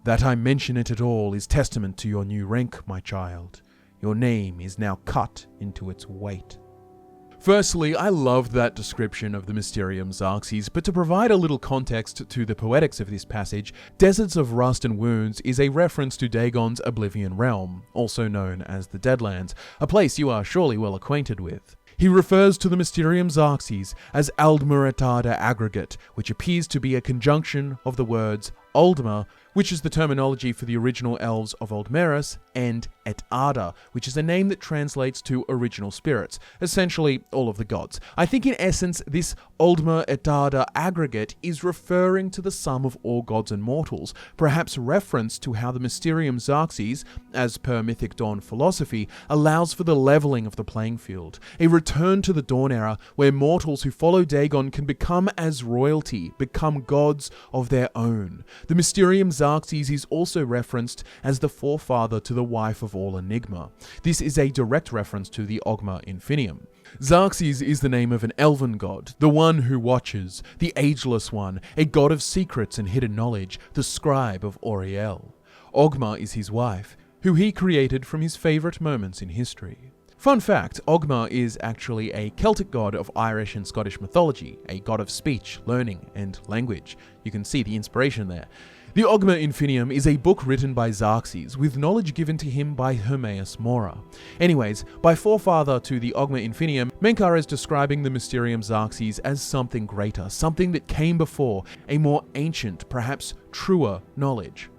That I mention it at all is testament to your new rank, my child. Your name is now cut into its weight. Firstly, I loved that description of the Mysterium Xarxes, but to provide a little context to the poetics of this passage, Deserts of Rust and Wounds is a reference to Dagon's Oblivion realm, also known as the Deadlands, a place you are surely well acquainted with. He refers to the Mysterium Xarxes as Ada-Mantia aggregate, which appears to be a conjunction of the words Aldma, which is the terminology for the original elves of Aldmeris, and Et Ada, which is a name that translates to original spirits, essentially all of the gods. I think in essence, this Aldma Et Ada aggregate is referring to the sum of all gods and mortals, perhaps reference to how the Mysterium Xarxes, as per Mythic Dawn philosophy, allows for the leveling of the playing field, a return to the Dawn era where mortals who follow Dagon can become as royalty, become gods of their own. The Mysterium Xarxes is also referenced as the forefather to the wife of all enigma. This is a direct reference to the Ogma Infinium. Xarxes is the name of an elven god, the one who watches, the ageless one, a god of secrets and hidden knowledge, the scribe of Auriel. Ogma is his wife, who he created from his favourite moments in history. Fun fact, Ogma is actually a Celtic god of Irish and Scottish mythology, a god of speech, learning, and language. You can see the inspiration there. The Ogma Infinium is a book written by Xarxes, with knowledge given to him by Hermaeus Mora. Anyways, by forefather to the Ogma Infinium, Mankar is describing the Mysterium Xarxes as something greater, something that came before, a more ancient, perhaps truer knowledge.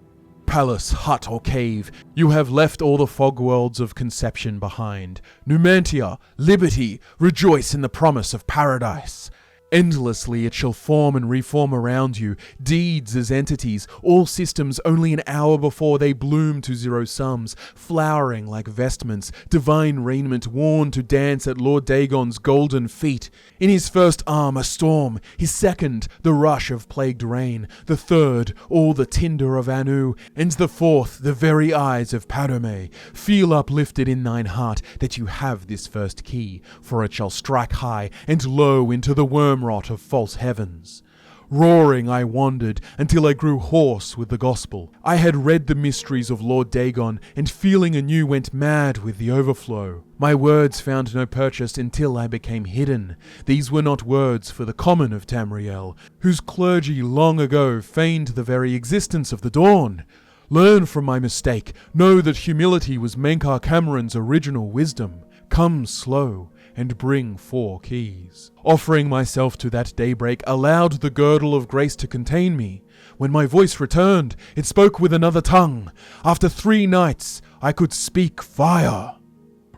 Palace, hut, or cave, you have left all the fog worlds of conception behind. Nu-Mantia, liberty, rejoice in the promise of paradise. Endlessly it shall form and reform around you, deeds as entities, all systems only an hour before they bloom to zero sums, flowering like vestments, divine raiment worn to dance at Lord Dagon's golden feet. In his first arm a storm, his second the rush of plagued rain, the third all the tinder of Anu, and the fourth the very eyes of Padome. Feel uplifted in thine heart that you have this first key, for it shall strike high and low into the worm rot of false heavens. Roaring I wandered until I grew hoarse with the gospel. I had read the mysteries of Lord Dagon, and feeling anew went mad with the overflow. My words found no purchase until I became hidden. These were not words for the common of Tamriel, whose clergy long ago feigned the very existence of the dawn. Learn from my mistake. Know that humility was Mankar Camoran's original wisdom. Come slow, and bring 4 keys. Offering myself to that daybreak allowed the girdle of grace to contain me. When my voice returned, it spoke with another tongue. After 3 nights, I could speak fire.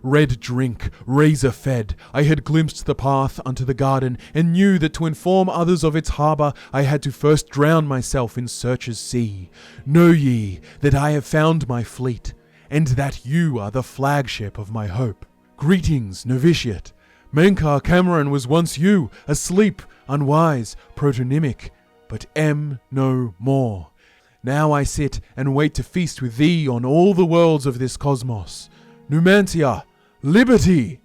Red drink, razor fed, I had glimpsed the path unto the garden, and knew that to inform others of its harbour, I had to first drown myself in Xarxes' sea. Know ye that I have found my fleet, and that you are the flagship of my hope. Greetings, novitiate. Mankar Camoran was once you, asleep, unwise, protonymic, but am no more. Now I sit and wait to feast with thee on all the worlds of this cosmos. Nu-Mantia, liberty!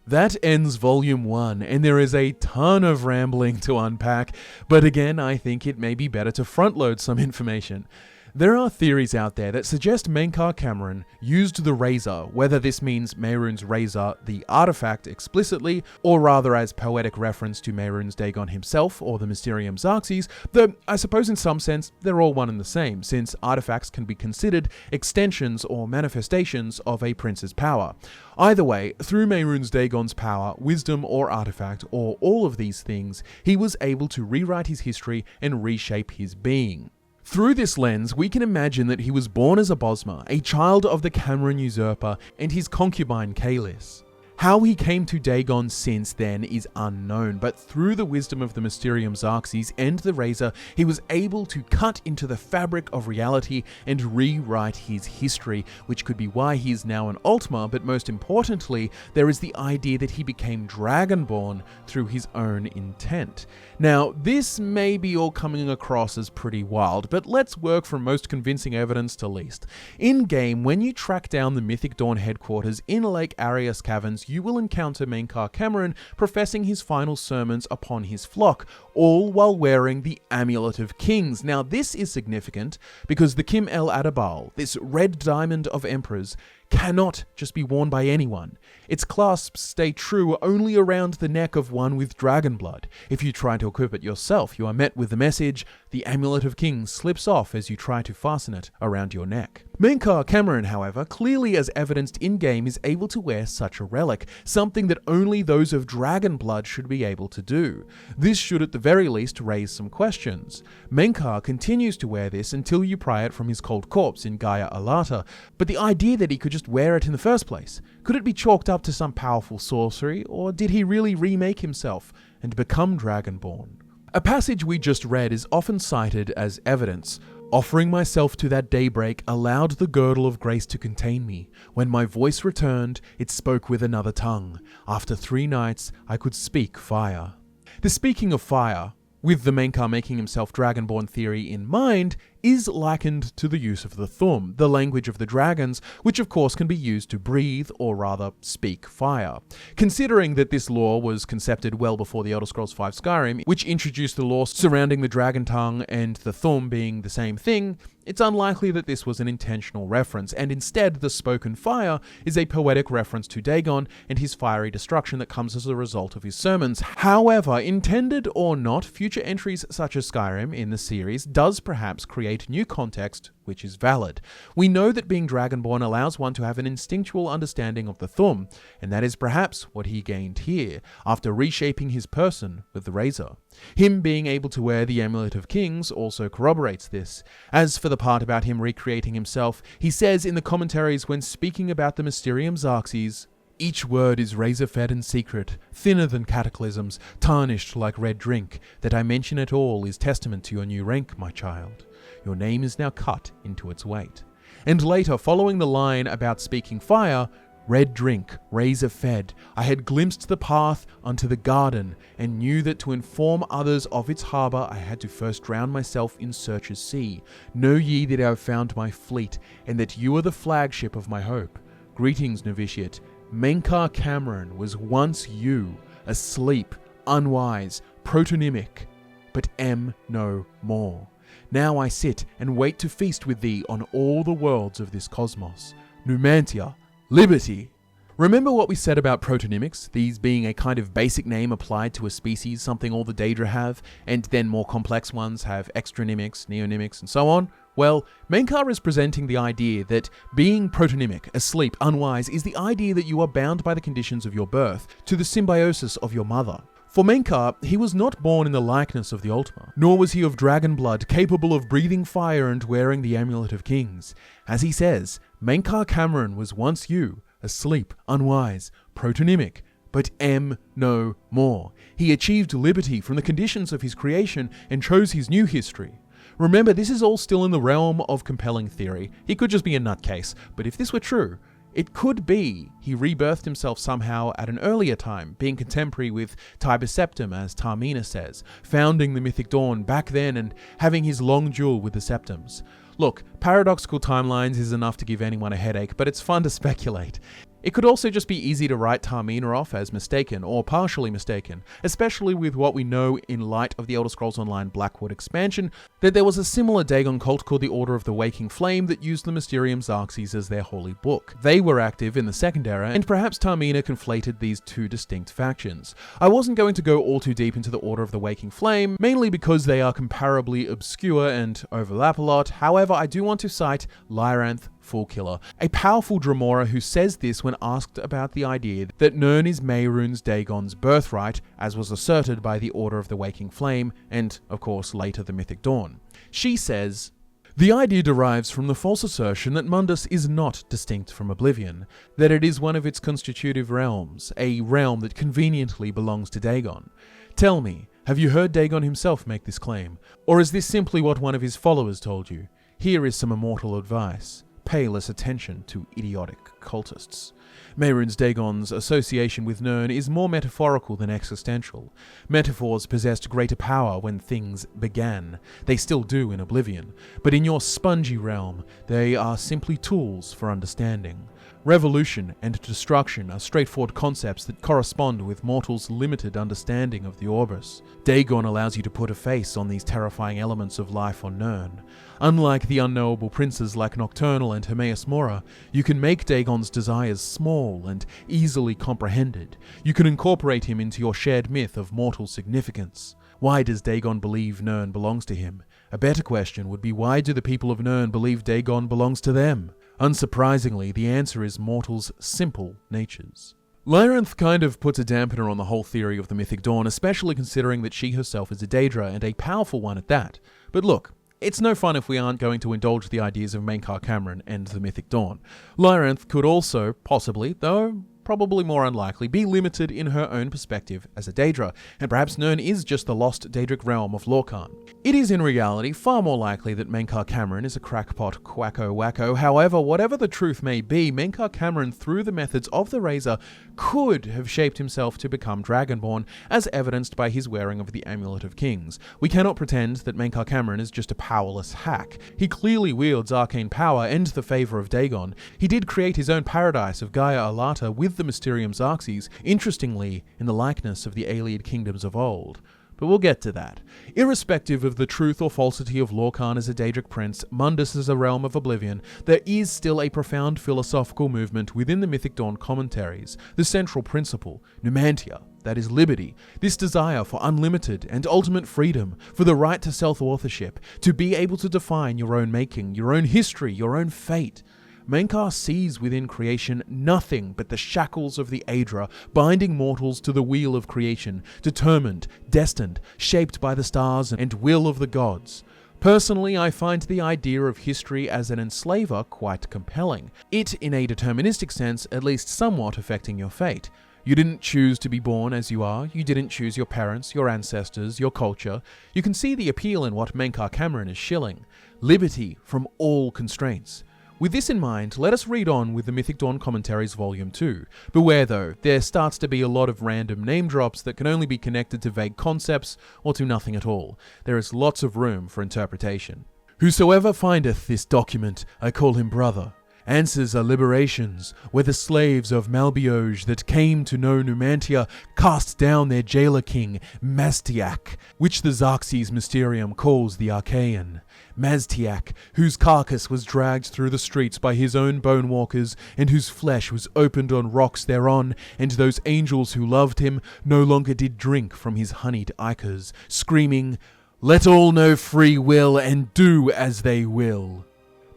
That ends Volume 1, and there is a ton of rambling to unpack, but again, I think it may be better to front-load some information. There are theories out there that suggest Mankar Camoran used the razor, whether this means Mehrunes' razor, the artifact explicitly, or rather as poetic reference to Mehrunes Dagon himself or the Mysterium Xarxes, though I suppose in some sense they're all one and the same, since artifacts can be considered extensions or manifestations of a prince's power. Either way, through Mehrunes Dagon's power, wisdom or artifact, or all of these things, he was able to rewrite his history and reshape his being. Through this lens, we can imagine that he was born as a Bosmer, a child of the Camoran usurper and his concubine Kalis. How he came to Dagon since then is unknown, but through the wisdom of the Mysterium Xarxes and the Razor, he was able to cut into the fabric of reality and rewrite his history, which could be why he is now an Altmer, but most importantly, there is the idea that he became Dragonborn through his own intent. Now, this may be all coming across as pretty wild, but let's work from most convincing evidence to least. In-game, when you track down the Mythic Dawn headquarters in Lake Arius Caverns, you will encounter Mankar Camoran professing his final sermons upon his flock, all while wearing the Amulet of Kings. Now, this is significant because the Kim El Adabal, this red diamond of emperors, cannot just be worn by anyone. Its clasps stay true only around the neck of one with dragon blood. If you try to equip it yourself, you are met with the message, the Amulet of Kings slips off as you try to fasten it around your neck. Mankar Camoran, however, clearly as evidenced in-game, is able to wear such a relic, something that only those of dragon blood should be able to do. This should at the very least raise some questions. Mankar continues to wear this until you pry it from his cold corpse in Gaia Alata, but the idea that he could just wear it in the first place, could it be chalked up to some powerful sorcery, or did he really remake himself and become Dragonborn? A passage we just read is often cited as evidence. Offering myself to that daybreak allowed the girdle of grace to contain me. When my voice returned, it spoke with another tongue. After 3 nights, I could speak fire. The speaking of fire, with the Mankar making himself Dragonborn theory in mind, is likened to the use of the Thum, the language of the dragons, which of course can be used to breathe, or rather, speak fire. Considering that this lore was concepted well before the Elder Scrolls V Skyrim, which introduced the lore surrounding the dragon tongue and the Thum being the same thing, it's unlikely that this was an intentional reference, and instead the spoken fire is a poetic reference to Dagon and his fiery destruction that comes as a result of his sermons. However, intended or not, future entries such as Skyrim in the series does perhaps create new context which is valid. We know that being Dragonborn allows one to have an instinctual understanding of the Thum, and that is perhaps what he gained here, after reshaping his person with the Razor. Him being able to wear the Amulet of Kings also corroborates this. As for the part about him recreating himself, he says in the Commentaries when speaking about the Mysterium Xarxes, each word is razor-fed and secret, thinner than cataclysms, tarnished like red drink. That I mention it all is testament to your new rank, my child. Your name is now cut into its weight. And later, following the line about speaking fire, red drink, razor-fed, I had glimpsed the path unto the garden, and knew that to inform others of its harbour I had to first drown myself in Xarxes' sea. Know ye that I have found my fleet, and that you are the flagship of my hope. Greetings, novitiate. Mankar Camoran was once you, asleep, unwise, protonymic, but am no more. Now I sit and wait to feast with thee on all the worlds of this cosmos. Nu-Mantia, liberty! Remember what we said about protonymics, these being a kind of basic name applied to a species, something all the Daedra have, and then more complex ones have extronymics, neonymics, and so on? Well, Mankar is presenting the idea that being protonymic, asleep, unwise, is the idea that you are bound by the conditions of your birth to the symbiosis of your mother. For Mankar, he was not born in the likeness of the Ultima, nor was he of dragon blood, capable of breathing fire and wearing the Amulet of Kings. As he says, Mankar Camoran was once you, asleep, unwise, protonymic, but am no more. He achieved liberty from the conditions of his creation and chose his new history. Remember, this is all still in the realm of compelling theory. He could just be a nutcase, but if this were true, it could be he rebirthed himself somehow at an earlier time, being contemporary with Tiber Septim, as Tamina says, founding the Mythic Dawn back then and having his long duel with the Septims. Look, paradoxical timelines is enough to give anyone a headache, but it's fun to speculate. It could also just be easy to write Tamina off as mistaken, or partially mistaken, especially with what we know in light of the Elder Scrolls Online Blackwood expansion, that there was a similar Dagon cult called the Order of the Waking Flame that used the Mysterium Xarxes as their holy book. They were active in the Second Era, and perhaps Tamina conflated these two distinct factions. I wasn't going to go all too deep into the Order of the Waking Flame, mainly because they are comparably obscure and overlap a lot. However, I do want to cite Lyranth Foolkiller, a powerful Dremora who says this when asked about the idea that Nirn is Mehrunes Dagon's birthright, as was asserted by the Order of the Waking Flame, and, of course, later the Mythic Dawn. She says, "The idea derives from the false assertion that Mundus is not distinct from Oblivion, that it is one of its constitutive realms, a realm that conveniently belongs to Dagon. Tell me, have you heard Dagon himself make this claim, or is this simply what one of his followers told you? Here is some immortal advice. Pay less attention to idiotic cultists." Mehrunes Dagon's association with Nirn is more metaphorical than existential. Metaphors possessed greater power when things began. They still do in Oblivion. But in your spongy realm, they are simply tools for understanding. Revolution and destruction are straightforward concepts that correspond with mortals' limited understanding of the Orbis. Dagon allows you to put a face on these terrifying elements of life on Nirn. Unlike the unknowable princes like Nocturnal and Hermaeus Mora, you can make Dagon's desires small and easily comprehended. You can incorporate him into your shared myth of mortal significance. Why does Dagon believe Nirn belongs to him? A better question would be, why do the people of Nirn believe Dagon belongs to them? Unsurprisingly, the answer is mortals' simple natures. Lyranth kind of puts a dampener on the whole theory of the Mythic Dawn, especially considering that she herself is a Daedra, and a powerful one at that. But look, it's no fun if we aren't going to indulge the ideas of Mankar Camoran and the Mythic Dawn. Lyranth could also, possibly, though probably more unlikely, be limited in her own perspective as a Daedra, and perhaps Nirn is just the lost Daedric realm of Lorkhan. It is in reality far more likely that Mankar Camoran is a crackpot quacko-wacko. However, whatever the truth may be, Mankar Camoran, through the methods of the Razor, could have shaped himself to become Dragonborn, as evidenced by his wearing of the Amulet of Kings. We cannot pretend that Mankar Camoran is just a powerless hack. He clearly wields arcane power and the favour of Dagon. He did create his own paradise of Gaia Alata with the Mysterium Xarxes, interestingly in the likeness of the Ayleid kingdoms of old. But we'll get to that. Irrespective of the truth or falsity of Lorkhan as a Daedric prince, Mundus as a realm of Oblivion, there is still a profound philosophical movement within the Mythic Dawn commentaries. The central principle, Numantia, that is liberty, this desire for unlimited and ultimate freedom, for the right to self-authorship, to be able to define your own making, your own history, your own fate. Mankar sees within creation nothing but the shackles of the Aedra, binding mortals to the wheel of creation, determined, destined, shaped by the stars and will of the gods. Personally, I find the idea of history as an enslaver quite compelling. It, in a deterministic sense, at least somewhat affecting your fate. You didn't choose to be born as you are, you didn't choose your parents, your ancestors, your culture. You can see the appeal in what Mankar Camoran is shilling. Liberty from all constraints. With this in mind, let us read on with the Mythic Dawn Commentaries Volume 2. Beware though, there starts to be a lot of random name drops that can only be connected to vague concepts or to nothing at all. There is lots of room for interpretation. "Whosoever findeth this document, I call him brother. Answers are liberations, where the slaves of Malbioge that came to know Nu-Mantia cast down their jailer king, Maztiak, which the Xarxes Mysterium calls the Archaean. Maztiak, whose carcass was dragged through the streets by his own bonewalkers, and whose flesh was opened on rocks thereon, and those angels who loved him no longer did drink from his honeyed ichors, screaming, Let all know free will and do as they will.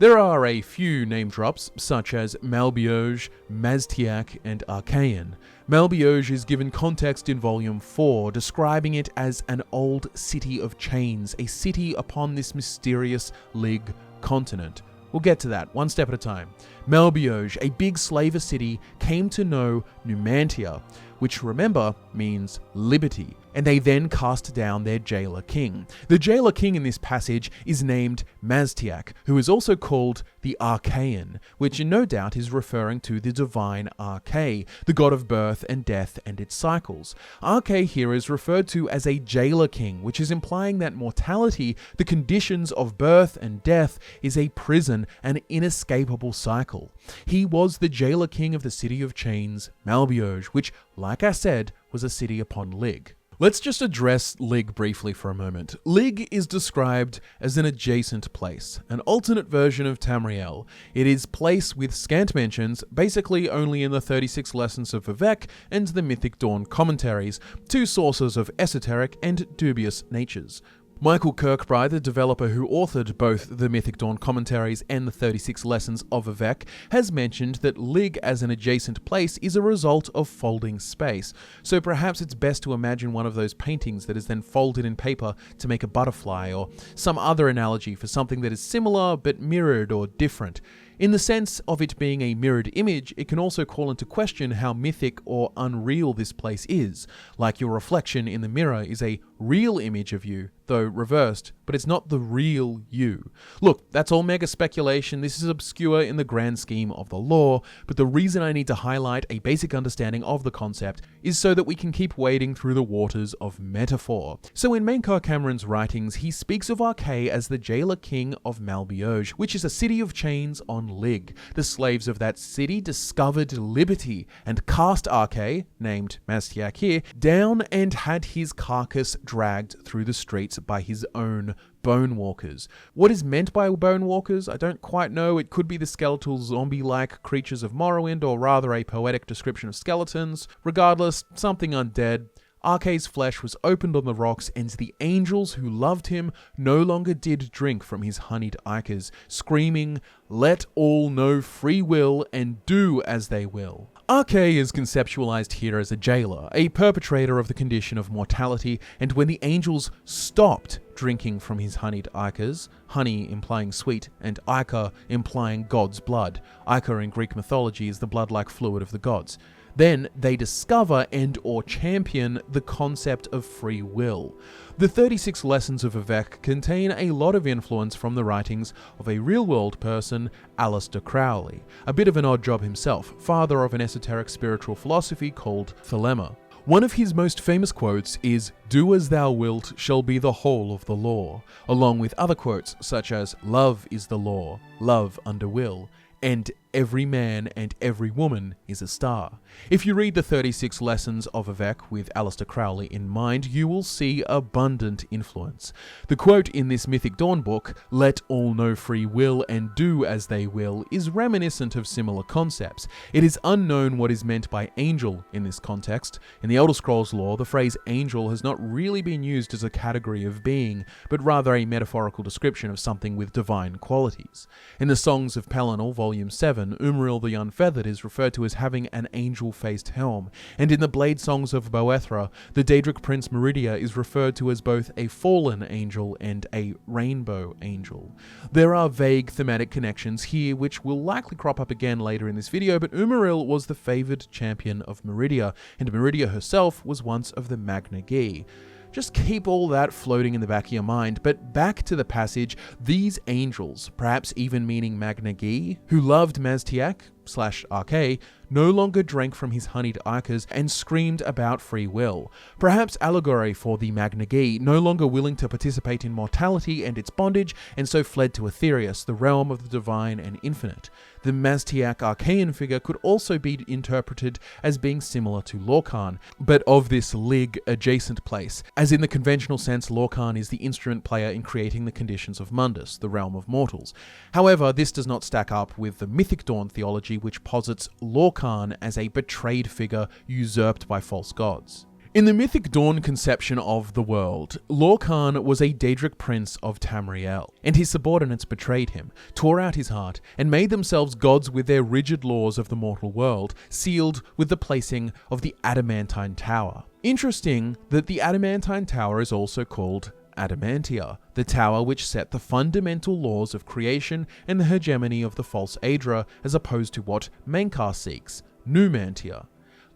There are a few name drops, such as Malbioj, Maztiak, and Archaean. Malbioj is given context in Volume 4, describing it as an old city of chains, a city upon this mysterious Lig continent. We'll get to that, one step at a time. Malbioj, a big slaver city, came to know Nu-Mantia, which, remember, means liberty, and they then cast down their jailer king. The jailer king in this passage is named Maztiak, who is also called the Archaean, which no doubt is referring to the divine Arkay, the god of birth and death and its cycles. Arkay here is referred to as a jailer king, which is implying that mortality, the conditions of birth and death, is a prison, an inescapable cycle. He was the jailer king of the city of chains, Malbioj, which, like I said, was a city upon Lig. Let's just address Lig briefly for a moment. Lig is described as an adjacent place, an alternate version of Tamriel. It is place with scant mentions, basically only in the 36 Lessons of Vivec and the Mythic Dawn Commentaries, two sources of esoteric and dubious natures. Michael Kirkbride, the developer who authored both the Mythic Dawn Commentaries and the 36 Lessons of Vivec, has mentioned that Lig as an adjacent place is a result of folding space, so perhaps it's best to imagine one of those paintings that is then folded in paper to make a butterfly, or some other analogy for something that is similar but mirrored or different. In the sense of it being a mirrored image, it can also call into question how mythic or unreal this place is, like your reflection in the mirror is a real image of you, though reversed, but it's not the real you. Look, that's all mega speculation, this is obscure in the grand scheme of the lore, but the reason I need to highlight a basic understanding of the concept is so that we can keep wading through the waters of metaphor. So in Mankar Camoran's writings, he speaks of Arkay as the jailer king of Malbioj, which is a city of chains on Lig. The slaves of that city discovered liberty and cast Arkay, named Maztiak here, down and had his carcass dragged through the streets by his own bone walkers. What is meant by bone walkers? I don't quite know. It could be the skeletal zombie-like creatures of Morrowind, or rather a poetic description of skeletons. Regardless, something undead. Arkay's flesh was opened on the rocks, and the angels who loved him no longer did drink from his honeyed ichors, screaming, "Let all know free will and do as they will." Arkay is conceptualized here as a jailer, a perpetrator of the condition of mortality, and when the angels stopped drinking from his honeyed ichors, honey implying sweet and ichor implying God's blood. Ichor in Greek mythology is the blood-like fluid of the gods. Then they discover and or champion the concept of free will. The 36 Lessons of Vivec contain a lot of influence from the writings of a real-world person, Aleister Crowley, a bit of an odd job himself, father of an esoteric spiritual philosophy called Thelema. One of his most famous quotes is, "Do as thou wilt shall be the whole of the law," along with other quotes such as, "Love is the law, love under will," and "Every man and every woman is a star." If you read the 36 Lessons of Vivec with Aleister Crowley in mind, you will see abundant influence. The quote in this Mythic Dawn book, "Let all know free will and do as they will," is reminiscent of similar concepts. It is unknown what is meant by angel in this context. In the Elder Scrolls lore, the phrase angel has not really been used as a category of being, but rather a metaphorical description of something with divine qualities. In the Songs of Pelennor, Volume 7, Umril the Unfeathered is referred to as having an angel-faced helm, and in the Blade Songs of Boethra, the Daedric Prince Meridia is referred to as both a fallen angel and a rainbow angel. There are vague thematic connections here which will likely crop up again later in this video, but Umril was the favoured champion of Meridia, and Meridia herself was once of the Magna Gi. Just keep all that floating in the back of your mind, but back to the passage, these angels, perhaps even meaning Magna Gi, who loved Maztiak/Arkay, no longer drank from his honeyed ichors and screamed about free will. Perhaps allegory for the Magna Gi, no longer willing to participate in mortality and its bondage, and so fled to Aetherius, the realm of the divine and infinite. The Maztiak Archaean figure could also be interpreted as being similar to Lorkhan, but of this Lig adjacent place, as in the conventional sense Lorkhan is the instrument player in creating the conditions of Mundus, the realm of mortals. However, this does not stack up with the Mythic Dawn theology which posits Lorkhan as a betrayed figure usurped by false gods. In the Mythic Dawn conception of the world, Lorkhan was a Daedric prince of Tamriel, and his subordinates betrayed him, tore out his heart, and made themselves gods with their rigid laws of the mortal world, sealed with the placing of the Adamantine Tower. Interesting that the Adamantine Tower is also called Ada-Mantia, the tower which set the fundamental laws of creation and the hegemony of the false Aedra, as opposed to what Mankar seeks, Nu-Mantia,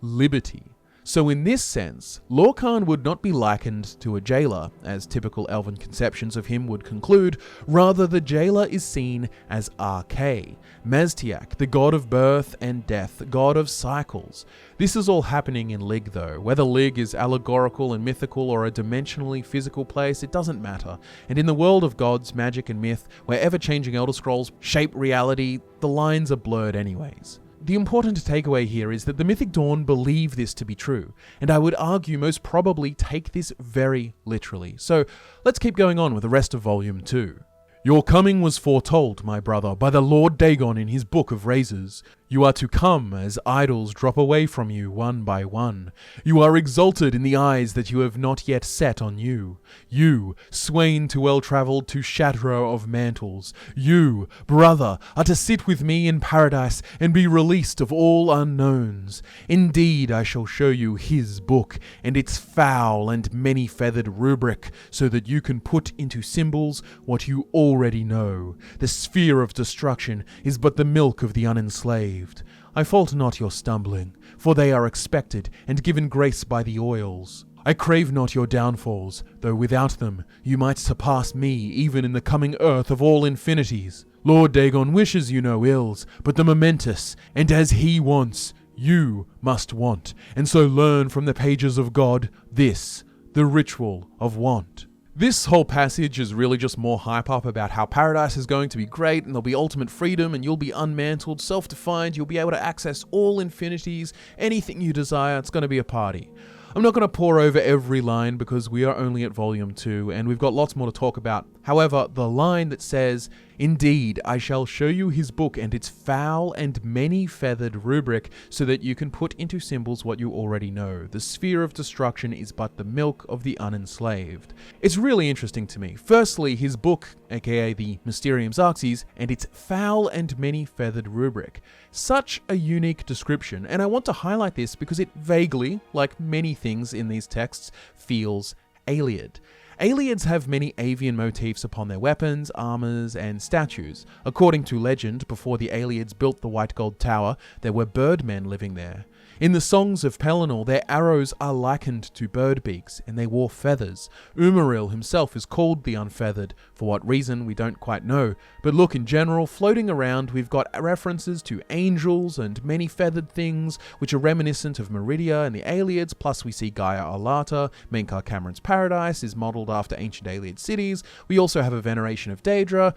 liberty. So in this sense, Lorkhan would not be likened to a jailer, as typical elven conceptions of him would conclude. Rather, the jailer is seen as Arkay, Maztiak, the god of birth and death, god of cycles. This is all happening in Lig though. Whether Lig is allegorical and mythical or a dimensionally physical place, it doesn't matter. And in the world of gods, magic and myth, where ever-changing Elder Scrolls shape reality, the lines are blurred anyways. The important takeaway here is that the Mythic Dawn believe this to be true, and I would argue most probably take this very literally. So let's keep going on with the rest of Volume 2. Your coming was foretold, my brother, by the Lord Dagon in his Book of Razors. You are to come as idols drop away from you one by one. You are exalted in the eyes that you have not yet set on you. You, swain too well-travelled to shatterer of mantles. You, brother, are to sit with me in paradise and be released of all unknowns. Indeed, I shall show you his book and its foul and many-feathered rubric, so that you can put into symbols what you already know. The sphere of destruction is but the milk of the unenslaved. I fault not your stumbling, for they are expected and given grace by the oils. I crave not your downfalls, though without them you might surpass me even in the coming earth of all infinities. Lord Dagon wishes you no ills, but the momentous, and as he wants, you must want, and so learn from the pages of God this, the ritual of want. This whole passage is really just more hype up about how paradise is going to be great and there'll be ultimate freedom and you'll be unmantled, self-defined, you'll be able to access all infinities, anything you desire, it's going to be a party. I'm not going to pour over every line because we are only at Volume 2 and we've got lots more to talk about. However, the line that says, "Indeed, I shall show you his book and its foul and many-feathered rubric so that you can put into symbols what you already know. The sphere of destruction is but the milk of the unenslaved." It's really interesting to me. Firstly, his book, aka the Mysterium Xarxes, and its foul and many-feathered rubric. Such a unique description, and I want to highlight this because it vaguely, like many things in these texts, feels Ayleid. Ayleids have many avian motifs upon their weapons, armors, and statues. According to legend, before the Ayleids built the White Gold Tower, there were birdmen living there. In the songs of Pelennor, their arrows are likened to bird beaks, and they wore feathers. Umaril himself is called the Unfeathered, for what reason we don't quite know. But look, in general, floating around, we've got references to angels and many feathered things, which are reminiscent of Meridia and the Ayleids, plus we see Gaia Arlata. Mankar Camoran's paradise is modelled after ancient Ayleid cities. We also have a veneration of Daedra.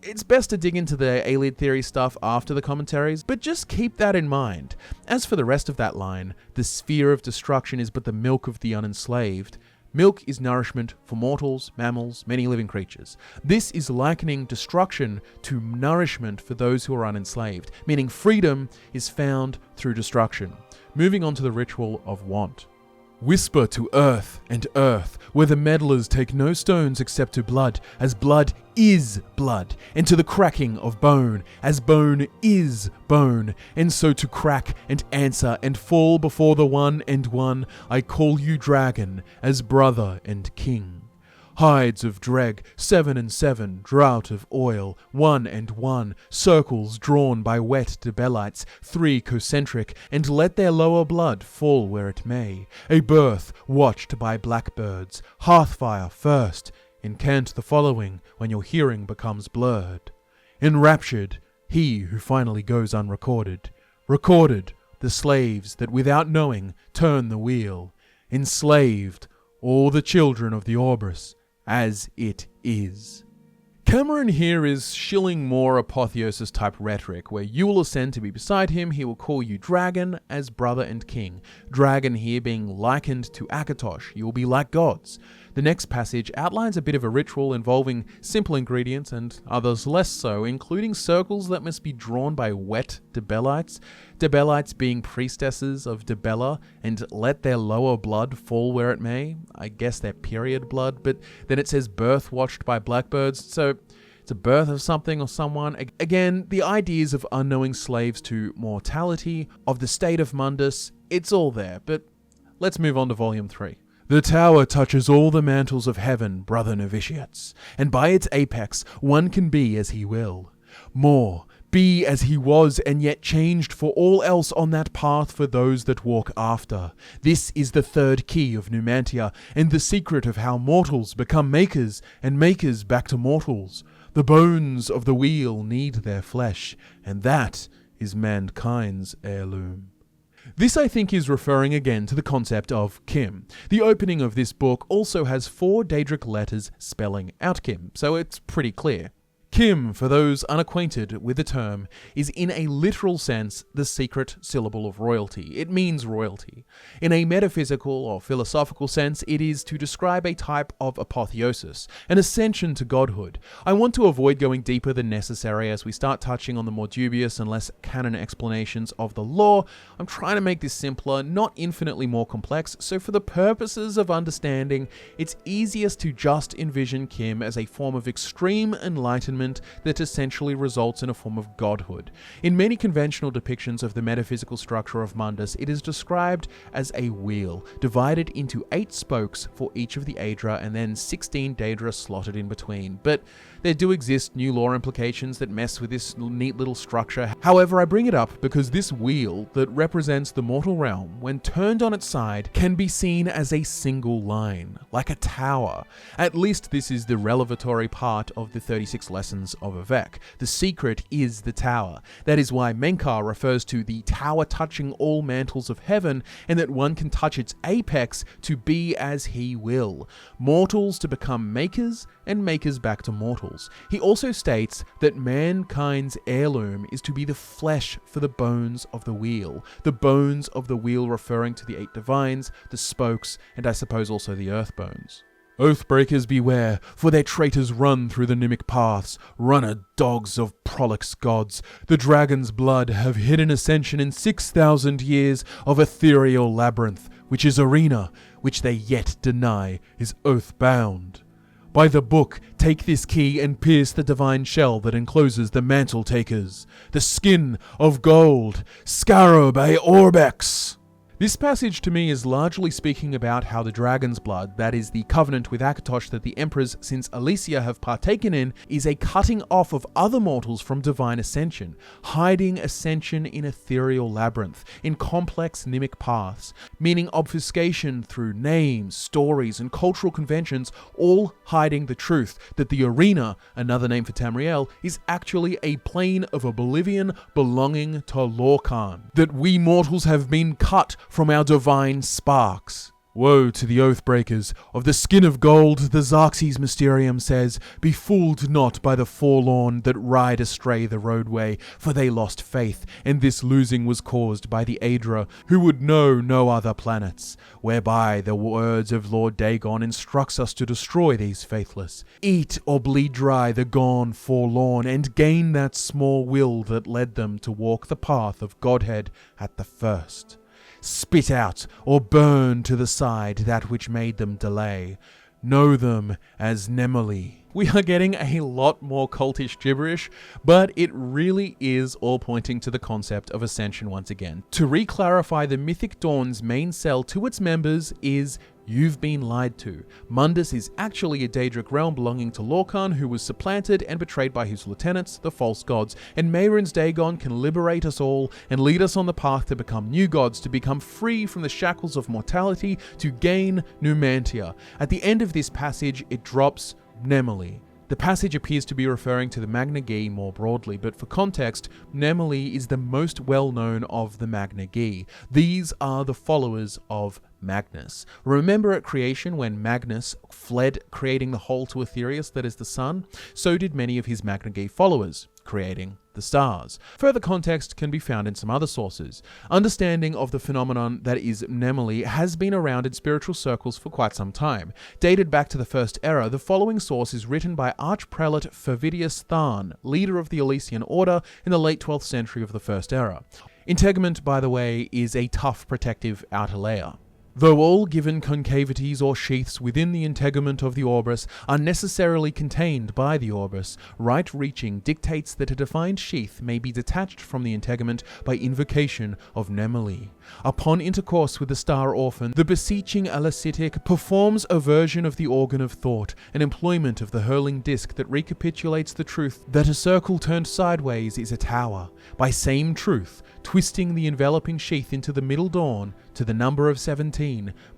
It's best to dig into the Ayleid theory stuff after the commentaries, but just keep that in mind. As for the rest of that line, the sphere of destruction is but the milk of the unenslaved. Milk is nourishment for mortals, mammals, many living creatures. This is likening destruction to nourishment for those who are unenslaved, meaning freedom is found through destruction. Moving on to the ritual of want. Whisper to earth, where the meddlers take no stones except to blood, as blood is blood, and to the cracking of bone, as bone is bone, and so to crack and answer and fall before the one and one, I call you dragon, as brother and king. Hides of dreg, 7 and 7, drought of oil, 1 and 1, circles drawn by wet debellites, 3 concentric, and let their lower blood fall where it may. A birth watched by blackbirds, hearthfire first, incant the following when your hearing becomes blurred. Enraptured, he who finally goes unrecorded. Recorded, the slaves that without knowing turn the wheel. Enslaved, all the children of the Orbrus, as it is. Camoran here is shilling more apotheosis type rhetoric, where you will ascend to be beside him, he will call you dragon as brother and king. Dragon here being likened to Akatosh, you will be like gods. The next passage outlines a bit of a ritual involving simple ingredients and others less so, including circles that must be drawn by wet Debellites, Debellites being priestesses of Debella, and let their lower blood fall where it may. I guess their period blood, but then it says birth watched by blackbirds, so it's a birth of something or someone. Again, the ideas of unknowing slaves to mortality, of the state of Mundus, it's all there, but let's move on to Volume 3. The tower touches all the mantles of heaven, brother novitiates, and by its apex one can be as he will. More, be as he was and yet changed for all else on that path for those that walk after. This is the third key of Nu-Mantia, and the secret of how mortals become makers, and makers back to mortals. The bones of the wheel need their flesh, and that is mankind's heirloom. This, I think, is referring again to the concept of CHIM. The opening of this book also has 4 Daedric letters spelling out CHIM, so it's pretty clear. CHIM, for those unacquainted with the term, is in a literal sense the secret syllable of royalty. It means royalty. In a metaphysical or philosophical sense, it is to describe a type of apotheosis, an ascension to godhood. I want to avoid going deeper than necessary as we start touching on the more dubious and less canon explanations of the lore. I'm trying to make this simpler, not infinitely more complex, so for the purposes of understanding, it's easiest to just envision CHIM as a form of extreme enlightenment that essentially results in a form of godhood. In many conventional depictions of the metaphysical structure of Mundus, it is described as a wheel, divided into 8 spokes for each of the Aedra and then 16 Daedra slotted in between. But there do exist new lore implications that mess with this neat little structure. However, I bring it up because this wheel that represents the mortal realm, when turned on its side, can be seen as a single line, like a tower. At least this is the revelatory part of the 36 lessons of Avec. The secret is the tower. That is why Mankar refers to the tower touching all mantles of heaven, and that one can touch its apex to be as he will. Mortals to become makers, and makers back to mortals. He also states that mankind's heirloom is to be the flesh for the bones of the wheel. The bones of the wheel referring to the 8 divines, the spokes, and I suppose also the earth bones. Oathbreakers beware, for their traitors run through the Nymic paths, runner dogs of prolix gods. The dragon's blood have hidden ascension in 6,000 years of ethereal labyrinth, which is arena, which they yet deny is oath-bound. By the book, take this key and pierce the divine shell that encloses the mantle takers. The skin of gold, scarab orbex. This passage to me is largely speaking about how the dragon's blood, that is the covenant with Akatosh that the emperors since Alessia have partaken in, is a cutting off of other mortals from divine ascension, hiding ascension in ethereal labyrinth, in complex Nymic paths, meaning obfuscation through names, stories, and cultural conventions, all hiding the truth that the arena, another name for Tamriel, is actually a plane of oblivion belonging to Lorkhan, that we mortals have been cut from our divine sparks. Woe to the oathbreakers! Of the skin of gold, the Xarxes Mysterium says, be fooled not by the forlorn that ride astray the roadway, for they lost faith, and this losing was caused by the Aedra, who would know no other planets, whereby the words of Lord Dagon instructs us to destroy these faithless. Eat or bleed dry the gone forlorn, and gain that small will that led them to walk the path of Godhead at the first. Spit out or burn to the side that which made them delay. Know them as Mnemoli. We are getting a lot more cultish gibberish, but it really is all pointing to the concept of ascension once again. To re-clarify, the Mythic Dawn's main sell to its members is you've been lied to. Mundus is actually a Daedric realm belonging to Lorkhan, who was supplanted and betrayed by his lieutenants, the false gods, and Mehrunes Dagon can liberate us all and lead us on the path to become new gods, to become free from the shackles of mortality, to gain Nu-Mantia. At the end of this passage, it drops Mnemoli. The passage appears to be referring to the Magna Ge more broadly, but for context, Mnemoli is the most well-known of the Magna Ge. These are the followers of Magnus. Remember at creation when Magnus fled, creating the hole to Aetherius that is the sun? So did many of his Magna Ge followers. creating the stars. Further context can be found in some other sources. Understanding of the phenomenon that is Mnemoli has been around in spiritual circles for quite some time. Dated back to the First Era, the following source is written by Archprelate Fervidius Tharn, leader of the Alessian Order in the late 12th century of the First Era. Integument, by the way, is a tough protective outer layer. Though all given concavities or sheaths within the integument of the orbis are necessarily contained by the orbis, right-reaching dictates that a defined sheath may be detached from the integument by invocation of Mnemoli. Upon intercourse with the star orphan, the beseeching alescitic performs a version of the organ of thought, an employment of the hurling disc that recapitulates the truth that a circle turned sideways is a tower. By same truth, twisting the enveloping sheath into the middle dawn to the number of 17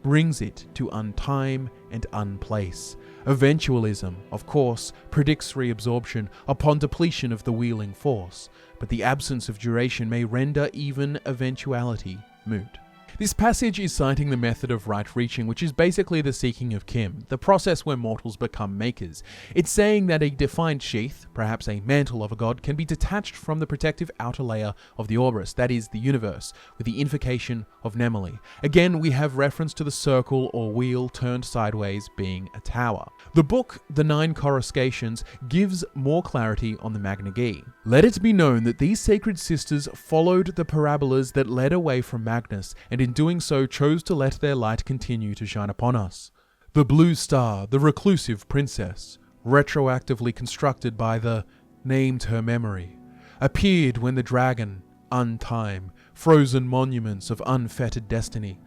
brings it to untime and unplace. Eventualism, of course, predicts reabsorption upon depletion of the wheeling force, but the absence of duration may render even eventuality moot. This passage is citing the method of right-reaching, which is basically the seeking of CHIM, the process where mortals become makers. It's saying that a defined sheath, perhaps a mantle of a god, can be detached from the protective outer layer of the orbis, that is, the universe, with the invocation of Mnemoli. Again, we have reference to the circle or wheel turned sideways being a tower. The book, The Nine Coruscations, gives more clarity on the Magna Ge. Let it be known that these sacred sisters followed the parabolas that led away from Magnus, and in doing so chose to let their light continue to shine upon us. The blue star, the reclusive princess, retroactively constructed by the named her memory, appeared when the dragon, untime, frozen monuments of unfettered destiny,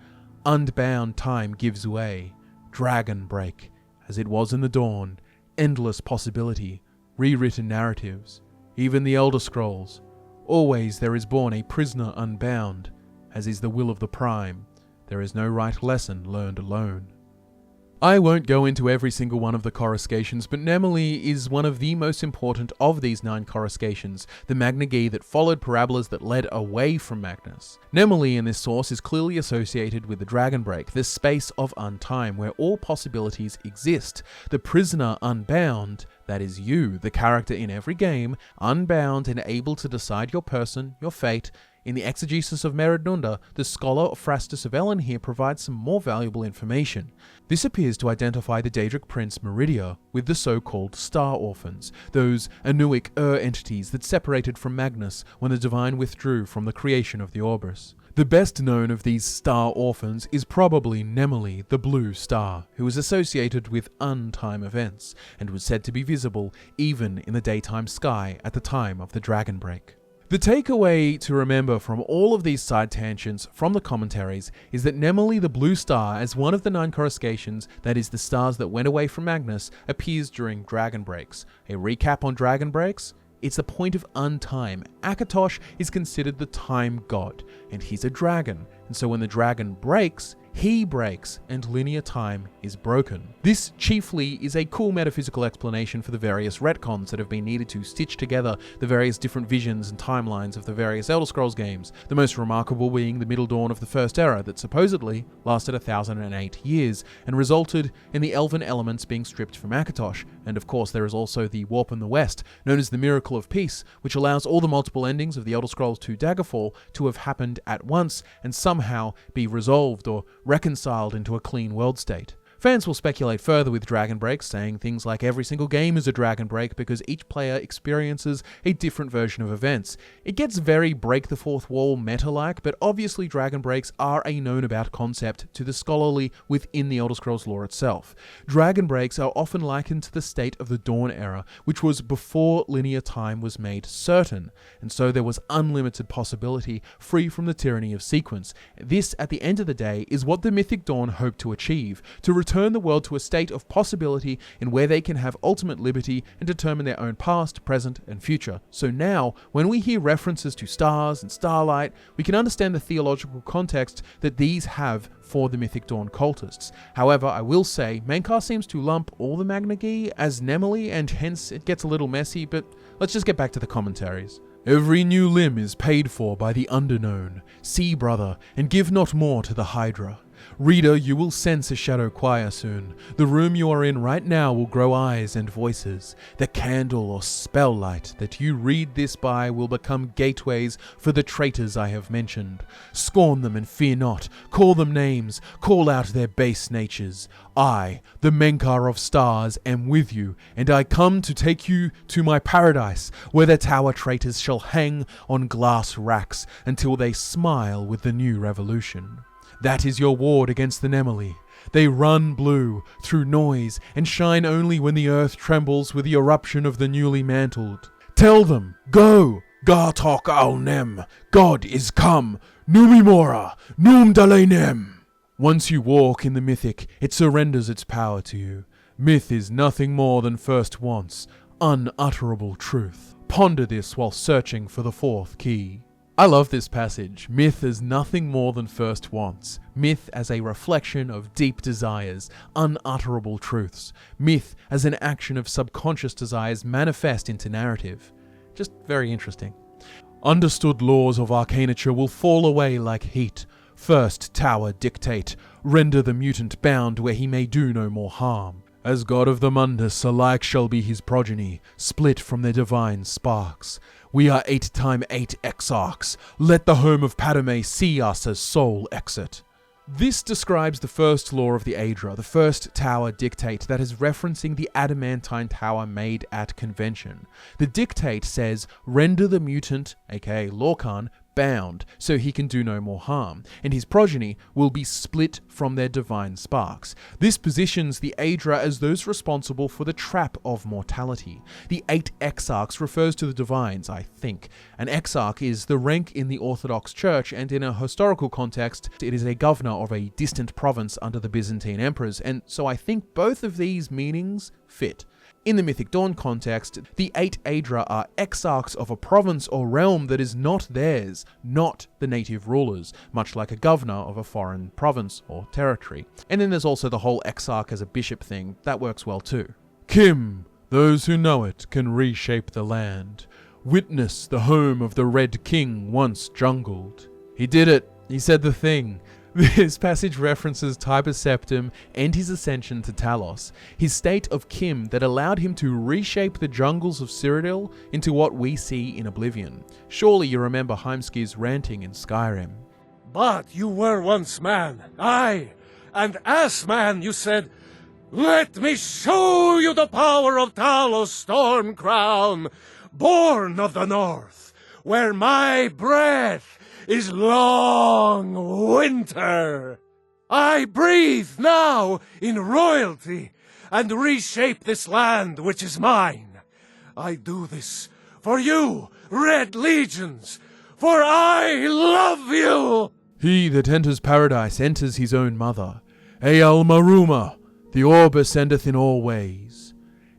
unbound time gives way, dragon break, as it was in the dawn, endless possibility, rewritten narratives, even the Elder Scrolls. Always there is born a prisoner unbound, as is the will of the Prime. There is no right lesson learned alone. I won't go into every single one of the coruscations, but Mnemoli is one of the most important of these 9 coruscations, the Magna Ge that followed parabolas that led away from Magnus. Mnemoli in this source is clearly associated with the Dragonbreak, this space of untime where all possibilities exist. The prisoner unbound, that is you, the character in every game, unbound and able to decide your person, your fate. In the Exegesis of Meridnunda, the scholar Phrastus of Ellen here provides some more valuable information. This appears to identify the Daedric prince Meridia with the so-called Star Orphans, those Anuic entities that separated from Magnus when the Divine withdrew from the creation of the Orbis. The best known of these Star Orphans is probably Mnemoli, the Blue Star, who was associated with untime events, and was said to be visible even in the daytime sky at the time of the Dragonbreak. The takeaway to remember from all of these side tangents from the commentaries is that Mnemoli the Blue Star, as one of the 9 coruscations, that is the stars that went away from Magnus, appears during Dragonbreaks. A recap on Dragonbreaks? It's the point of untime. Akatosh is considered the time god, and he's a dragon, and so when the dragon breaks, he breaks, and linear time is broken. This chiefly is a cool metaphysical explanation for the various retcons that have been needed to stitch together the various different visions and timelines of the various Elder Scrolls games, the most remarkable being the Middle Dawn of the First Era that supposedly lasted 1,008 years and resulted in the elven elements being stripped from Akatosh, and of course there is also the Warp in the West, known as the Miracle of Peace, which allows all the multiple endings of the Elder Scrolls II Daggerfall to have happened at once and somehow be resolved or reconciled into a clean world state. Fans will speculate further with Dragonbreaks, saying things like every single game is a Dragonbreak because each player experiences a different version of events. It gets very break the fourth wall meta-like, but obviously Dragonbreaks are a known about concept to the scholarly within the Elder Scrolls lore itself. Dragonbreaks are often likened to the state of the Dawn era, which was before linear time was made certain, and so there was unlimited possibility, free from the tyranny of sequence. This, at the end of the day, is what the Mythic Dawn hoped to achieve, to return the world to a state of possibility in where they can have ultimate liberty and determine their own past, present, and future. So now, when we hear references to stars and starlight, we can understand the theological context that these have for the Mythic Dawn cultists. However, I will say, Mankar seems to lump all the Magna Ge as Mnemoli, and hence it gets a little messy, but let's just get back to the commentaries. Every new limb is paid for by the underknown. See, brother, and give not more to the Hydra. Reader, you will sense a shadow choir soon. The room you are in right now will grow eyes and voices. The candle or spell light that you read this by will become gateways for the traitors I have mentioned. Scorn them and fear not. Call them names. Call out their base natures. I, the Mankar of Stars, am with you, and I come to take you to my paradise, where the tower traitors shall hang on glass racks until they smile with the new revolution. That is your ward against the Mnemoli. They run blue, through noise, and shine only when the earth trembles with the eruption of the newly mantled. Tell them, go! Gartok al-Nem! God is come! Numimora! Num Dalenem! Once you walk in the mythic, it surrenders its power to you. Myth is nothing more than first wants, unutterable truth. Ponder this while searching for the fourth key. I love this passage. Myth is nothing more than first wants. Myth as a reflection of deep desires, unutterable truths. Myth as an action of subconscious desires manifest into narrative. Just very interesting. Understood laws of arcanature will fall away like heat. First tower dictate, render the mutant bound where he may do no more harm. As god of the Mundus, alike shall be his progeny, split from their divine sparks. We are 8x8 exarchs. Let the home of Padme see us as sole exit. This describes the first law of the Aedra, the first tower dictate that is referencing the adamantine tower made at convention. The dictate says, render the mutant, aka Lorcan, bound, so he can do no more harm, and his progeny will be split from their divine sparks. This positions the Aedra as those responsible for the trap of mortality. The 8 exarchs refers to the divines, I think. An exarch is the rank in the Orthodox Church, and in a historical context, it is a governor of a distant province under the Byzantine emperors, and so I think both of these meanings fit. In the Mythic Dawn context, the 8 Aedra are exarchs of a province or realm that is not theirs, not the native rulers, much like a governor of a foreign province or territory. And then there's also the whole exarch as a bishop thing, that works well too. CHIM, those who know it can reshape the land. Witness the home of the Red King once jungled. He did it, he said the thing. This passage references Tiber's Septim and his ascension to Talos, his state of CHIM that allowed him to reshape the jungles of Cyrodiil into what we see in Oblivion. Surely you remember Heimski's ranting in Skyrim. But you were once man, aye, and as man you said, "Let me show you the power of Talos Stormcrown, born of the north, where my breath is long winter. I breathe now in royalty and reshape this land which is mine. I do this for you, Red Legions, for I love you." He that enters paradise enters his own mother. Eal Maruma, the orb ascendeth in all ways.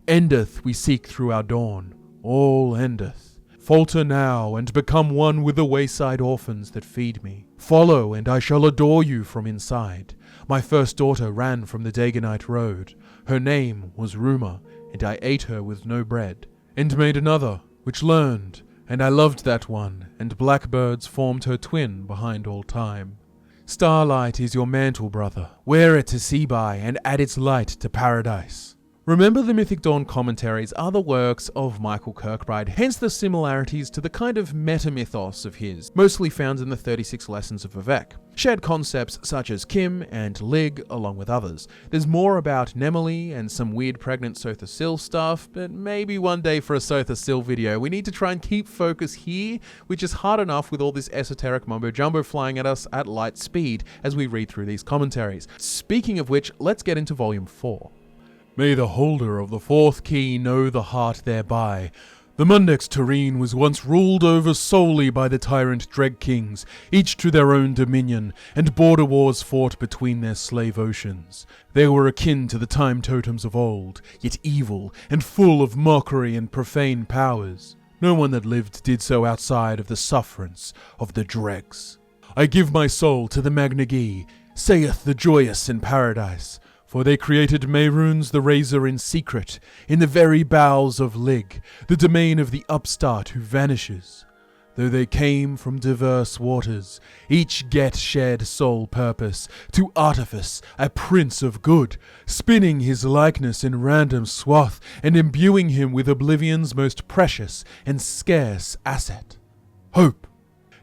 Endeth we seek through our dawn, all endeth. Falter now, and become one with the wayside orphans that feed me. Follow, and I shall adore you from inside. My first daughter ran from the Dagonite road. Her name was Rumour, and I ate her with no bread. And made another, which learned, and I loved that one, and blackbirds formed her twin behind all time. Starlight is your mantle, brother. Wear it to see by, and add its light to paradise. Remember, the Mythic Dawn commentaries are the works of Michael Kirkbride, hence the similarities to the kind of meta-mythos of his, mostly found in the 36 Lessons of Vivek. Shared concepts such as CHIM and Lig, along with others. There's more about Mnemoli and some weird pregnant Sotha Sil stuff, but maybe one day for a Sotha Sil video. We need to try and keep focus here, which is hard enough with all this esoteric mumbo-jumbo flying at us at light speed as we read through these commentaries. Speaking of which, let's get into Volume 4. May the holder of the fourth key know the heart thereby. The Mundex terrene was once ruled over solely by the tyrant Dreg Kings, each to their own dominion, and border wars fought between their slave oceans. They were akin to the time totems of old, yet evil, and full of mockery and profane powers. No one that lived did so outside of the sufferance of the dregs. I give my soul to the Magnagi, saith the joyous in paradise. For they created Mehrunes the Razor in secret, in the very bowels of Lig, the domain of the upstart who vanishes. though they came from diverse waters, each get shared sole purpose, to artifice a prince of good, spinning his likeness in random swath, and imbuing him with Oblivion's most precious and scarce asset, hope.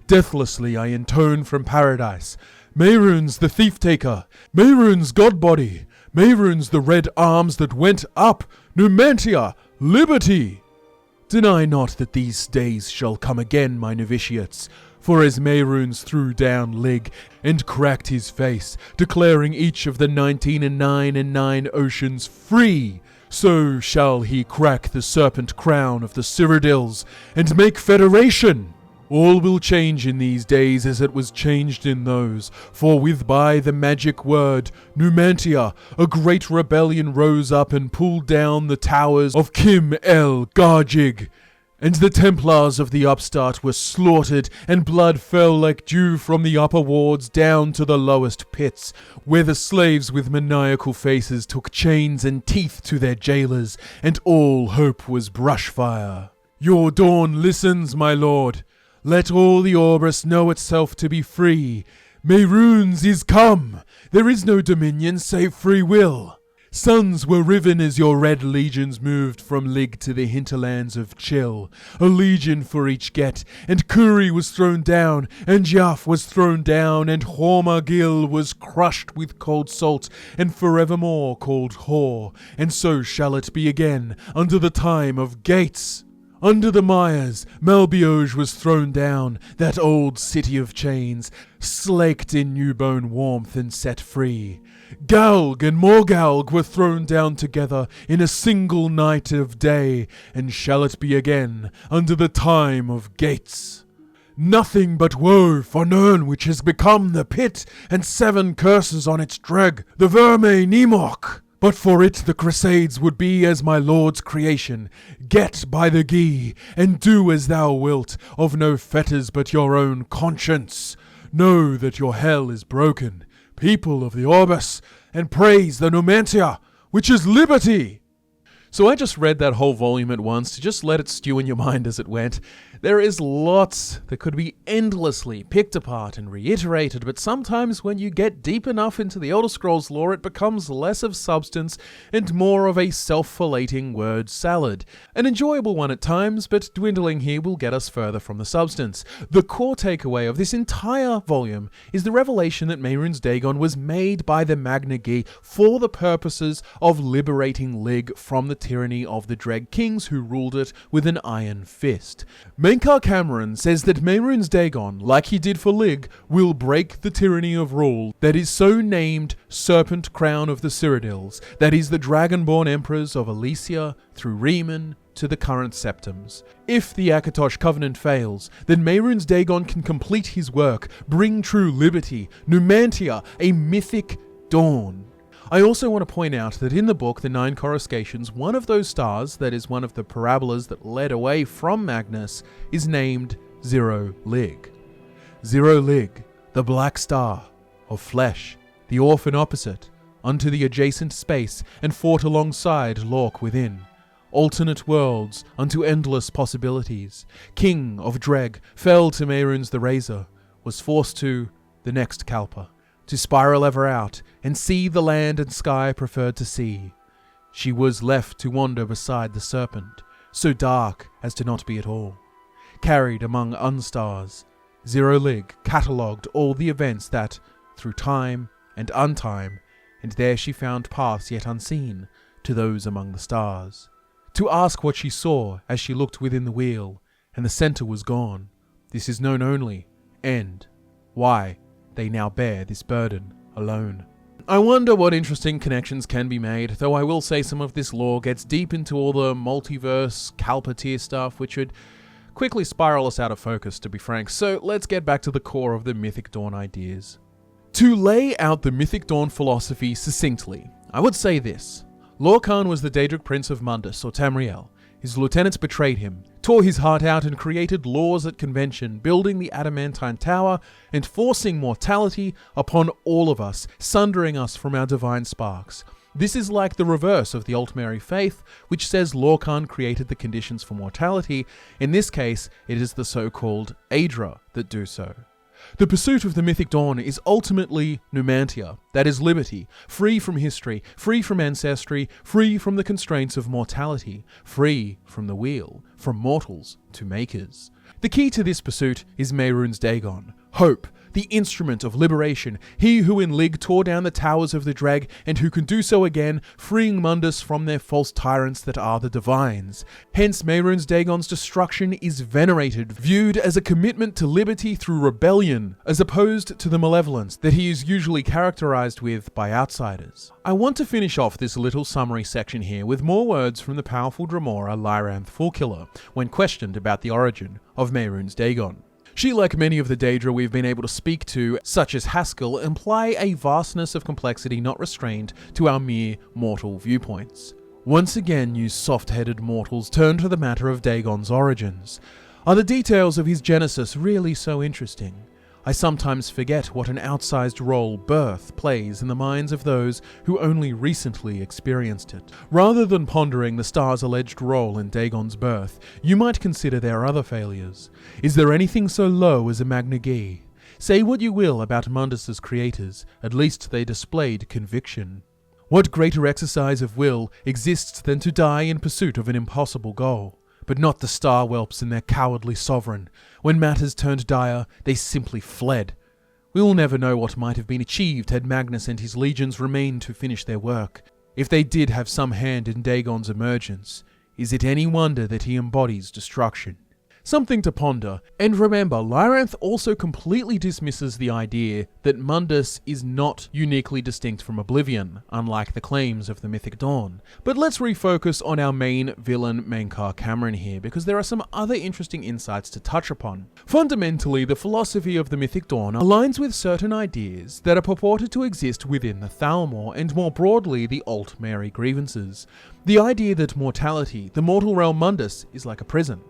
Deathlessly I intone from paradise, Mehrunes the thief-taker, Mehrunes god-body, Mehrunes the red arms that went up, Nu-Mantia, liberty! Deny not that these days shall come again, my novitiates, for as Mehrunes threw down Lig and cracked his face, declaring each of the 19 and 9 and 9 oceans free, so shall he crack the serpent crown of the Cyrodiils and make federation. All will change in these days as it was changed in those, for with by the magic word, Nu-Mantia, a great rebellion rose up and pulled down the towers of CHIM Gargig, and the Templars of the upstart were slaughtered, and blood fell like dew from the upper wards down to the lowest pits, where the slaves with maniacal faces took chains and teeth to their jailers, and all hope was brushfire. Your dawn listens, my lord. Let all the Orbis know itself to be free. Mehrunes is come. There is no dominion save free will. Suns were riven as your red legions moved from Lig to the hinterlands of Chill, a legion for each get, and Kuri was thrown down, and Jaf was thrown down, and Hormagil was crushed with cold salt, and forevermore called Hor, and so shall it be again, under the time of gates. Under the mires, Malbioge was thrown down, that old city of chains, slaked in new-bone warmth and set free. Galg and Morgalg were thrown down together in a single night of day, and shall it be again, under the time of gates. Nothing but woe for Nirn, which has become the pit, and 7 curses on its dreg, the Verme Nemok. But for it the Crusades would be as my lord's creation. Get by the Gi, and do as thou wilt, of no fetters but your own conscience. Know that your hell is broken, people of the Orbis, and praise the Nu-Mantia, which is liberty. So I just read that whole volume at once to just let it stew in your mind as it went. There is lots that could be endlessly picked apart and reiterated, but sometimes when you get deep enough into the Elder Scrolls lore, it becomes less of substance and more of a self-filleting word salad. An enjoyable one at times, but dwindling here will get us further from the substance. The core takeaway of this entire volume is the revelation that Mehrunes Dagon was made by the Magna Gi for the purposes of liberating Lig from the tyranny of the Dread Kings who ruled it with an iron fist. Mankar Camoran says that Mehrunes Dagon, like he did for Lig, will break the tyranny of rule that is so named Serpent Crown of the Cyrodiils, that is the Dragonborn Emperors of Alessia through Riemann to the current septums. If the Akatosh Covenant fails, then Mehrunes Dagon can complete his work, bring true liberty, Nu-Mantia, a mythic dawn. I also want to point out that in the book, The Nine Coruscations, one of those stars, that is one of the parabolas that led away from Magnus, is named Zero Lig. Zero Lig, the black star of flesh, the orphan opposite, unto the adjacent space, and fought alongside Lork within. Alternate worlds unto endless possibilities. King of Dreg, fell to Mehrunes the Razor, was forced to the next Kalpa, to spiral ever out, and see the land and sky preferred to see. She was left to wander beside the serpent, so dark as to not be at all. Carried among unstars, Zero Lig catalogued all the events that, through time and untime, and there she found paths yet unseen to those among the stars. To ask what she saw as she looked within the wheel, and the centre was gone. This is known only, and why they now bear this burden alone. I wonder what interesting connections can be made, though I will say some of this lore gets deep into all the multiverse, Kalpa tier stuff, which would quickly spiral us out of focus, to be frank, so let's get back to the core of the Mythic Dawn ideas. To lay out the Mythic Dawn philosophy succinctly, I would say this. Lorcan was the Daedric Prince of Mundus, or Tamriel. His lieutenants betrayed him, tore his heart out and created laws at convention, building the Adamantine Tower and forcing mortality upon all of us, sundering us from our divine sparks. This is like the reverse of the Altmeri faith, which says Lorkhan created the conditions for mortality. In this case, it is the so-called Aedra that do so. The pursuit of the Mythic Dawn is ultimately Numantia, that is liberty, free from history, free from ancestry, free from the constraints of mortality, free from the wheel, from mortals to makers. The key to this pursuit is Mehrunes Dagon, hope, the instrument of liberation, he who in Lig tore down the towers of the Dreg, and who can do so again, freeing Mundus from their false tyrants that are the Divines. Hence, Mehrunes Dagon's destruction is venerated, viewed as a commitment to liberty through rebellion, as opposed to the malevolence that he is usually characterized with by outsiders. I want to finish off this little summary section here with more words from the powerful Dremora Lyranth Fullkiller, when questioned about the origin of Mehrunes Dagon. She, like many of the Daedra we've been able to speak to, such as Haskell, imply a vastness of complexity not restrained to our mere mortal viewpoints. Once again, you soft-headed mortals turn to the matter of Dagon's origins. Are the details of his genesis really so interesting? I sometimes forget what an outsized role birth plays in the minds of those who only recently experienced it. Rather than pondering the star's alleged role in Dagon's birth, you might consider their other failures. Is there anything so low as a Magna Gi? Say what you will about Mundus's creators, at least they displayed conviction. What greater exercise of will exists than to die in pursuit of an impossible goal? But not the star whelps and their cowardly sovereign. When matters turned dire, they simply fled. We will never know what might have been achieved had Magnus and his legions remained to finish their work. If they did have some hand in Dagon's emergence, is it any wonder that he embodies destruction? Something to ponder, and remember, Lyranth also completely dismisses the idea that Mundus is not uniquely distinct from Oblivion, unlike the claims of the Mythic Dawn. But let's refocus on our main villain, Mankar Camoran here, because there are some other interesting insights to touch upon. Fundamentally, the philosophy of the Mythic Dawn aligns with certain ideas that are purported to exist within the Thalmor, and more broadly, the Altmeri grievances. The idea that mortality, the mortal realm Mundus, is like a prison.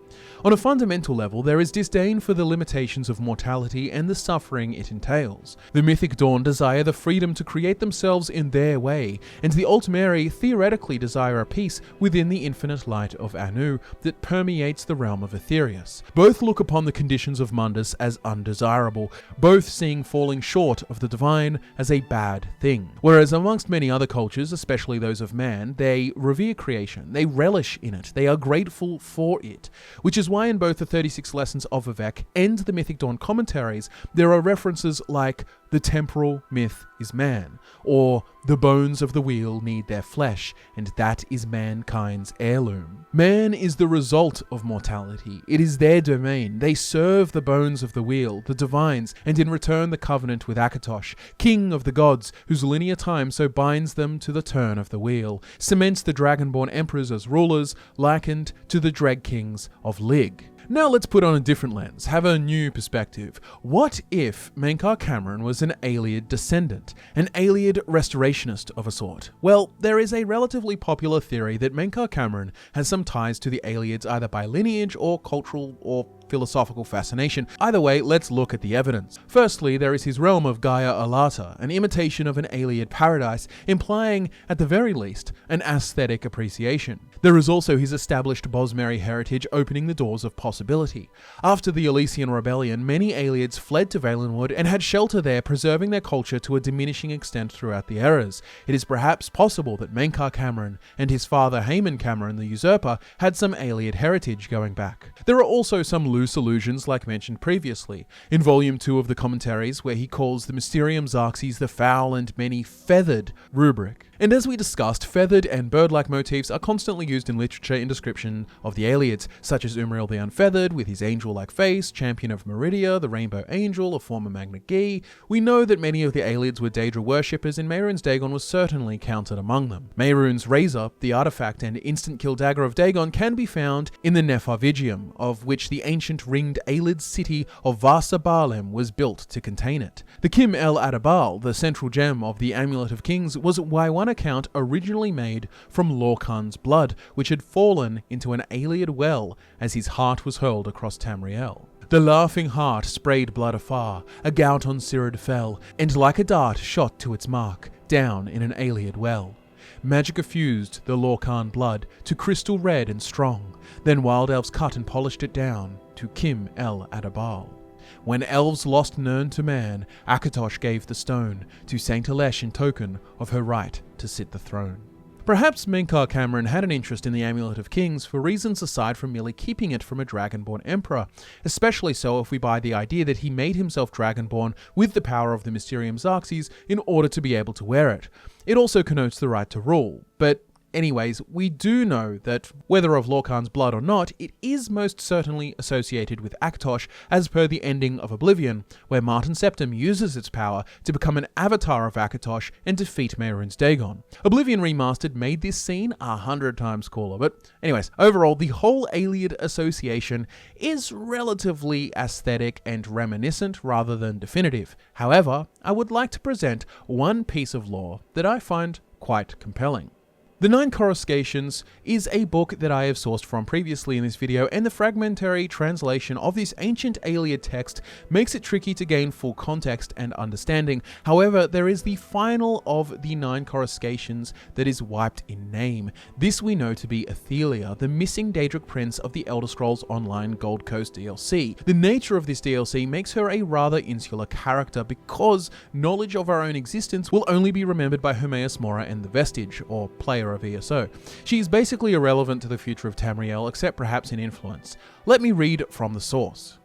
On a fundamental level, there is disdain for the limitations of mortality and the suffering it entails. The Mythic Dawn desire the freedom to create themselves in their way, and the Altmeri theoretically desire a peace within the infinite light of Anu that permeates the realm of Aetherius. Both look upon the conditions of Mundus as undesirable, both seeing falling short of the divine as a bad thing. Whereas amongst many other cultures, especially those of man, they revere creation, they relish in it, they are grateful for it, which is why in both the 36 Lessons of Vivek and the Mythic Dawn commentaries, there are references like the temporal myth is man, or the bones of the wheel need their flesh, and that is mankind's heirloom. Man is the result of mortality. It is their domain. They serve the bones of the wheel, the divines, and in return the covenant with Akatosh, king of the gods, whose linear time so binds them to the turn of the wheel, cements the dragonborn emperors as rulers, likened to the Dreg kings of Lig. Now let's put on a different lens, have a new perspective. What if Mankar Camoran was an Ayleid descendant, an Ayleid restorationist of a sort? Well, there is a relatively popular theory that Mankar Camoran has some ties to the Ayleids either by lineage or cultural or philosophical fascination. Either way, let's look at the evidence. Firstly, there is his realm of Gaia Alata, an imitation of an Ayleid paradise, implying, at the very least, an aesthetic appreciation. There is also his established Bosmeri heritage opening the doors of possibility. After the Elysian Rebellion, many Ayleids fled to Valenwood and had shelter there, preserving their culture to a diminishing extent throughout the eras. It is perhaps possible that Mankar Camoran and his father Haemon Camoran the Usurper had some Ayleid heritage going back. There are also some loose allusions like mentioned previously, in Volume 2 of the Commentaries, where he calls the Mysterium Xarxes the foul and many feathered rubric. And as we discussed, feathered and bird-like motifs are constantly used in literature in description of the Ayleids, such as Umriel the Unfeathered, with his angel-like face, Champion of Meridia, the Rainbow Angel, a former Magna Gi. We know that many of the Ayleids were Daedra worshippers, and Mehrunes Dagon was certainly counted among them. Mehrunes' Razor, the artifact and instant kill dagger of Dagon, can be found in the Nepharvigium, of which the ancient ringed Ayleid city of Vasa Baalem was built to contain it. The Kim El Adabal, the central gem of the Amulet of Kings, was by one account originally made from Lorkhan's blood, which had fallen into an Ayleid well as his heart was hurled across Tamriel. The laughing heart sprayed blood afar, a gout on Cyrodiil fell, and like a dart shot to its mark, down in an Ayleid well. Magic effused the Lorcan blood to crystal red and strong. Then wild elves cut and polished it down to Kim El Adabal. When elves lost Nirn to man, Akatosh gave the stone to Saint Alesh in token of her right to sit the throne. Perhaps Mankar Camoran had an interest in the Amulet of Kings for reasons aside from merely keeping it from a Dragonborn emperor, especially so if we buy the idea that he made himself Dragonborn with the power of the Mysterium Xarxes in order to be able to wear it. It also connotes the right to rule, but anyways, we do know that, whether of Lorcan's blood or not, it is most certainly associated with Akatosh, as per the ending of Oblivion, where Martin Septim uses its power to become an avatar of Akatosh and defeat Mehrunes Dagon. Oblivion Remastered made this scene 100 times cooler, but anyways, overall, the whole Ayleid association is relatively aesthetic and reminiscent rather than definitive. However, I would like to present one piece of lore that I find quite compelling. The Nine Coruscations is a book that I have sourced from previously in this video, and the fragmentary translation of this ancient Ayleid text makes it tricky to gain full context and understanding. However, there is the final of the Nine Coruscations that is wiped in name. This we know to be Ithelia, the missing Daedric prince of the Elder Scrolls Online Gold Coast DLC. The nature of this DLC makes her a rather insular character, because knowledge of her own existence will only be remembered by Hermaeus Mora and the Vestige, or player of ESO. She is basically irrelevant to the future of Tamriel, except perhaps in influence. Let me read from the source.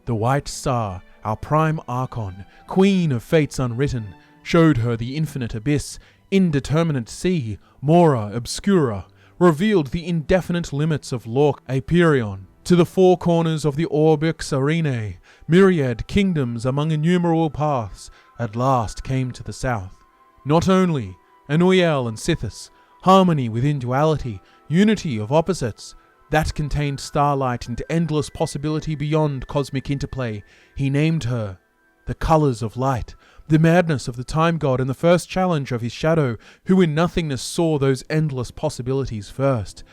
The White Star, our prime Archon, queen of fates unwritten, showed her the infinite abyss, indeterminate sea, Mora obscura, revealed the indefinite limits of Lorc Aperion, to the four corners of the Orbix Arenae, myriad kingdoms among innumerable paths, at last came to the south. Not only Anuiel and Sithis, harmony within duality, unity of opposites, that contained starlight and endless possibility beyond cosmic interplay. He named her the colours of light, the madness of the time god, and the first challenge of his shadow, who in nothingness saw those endless possibilities first.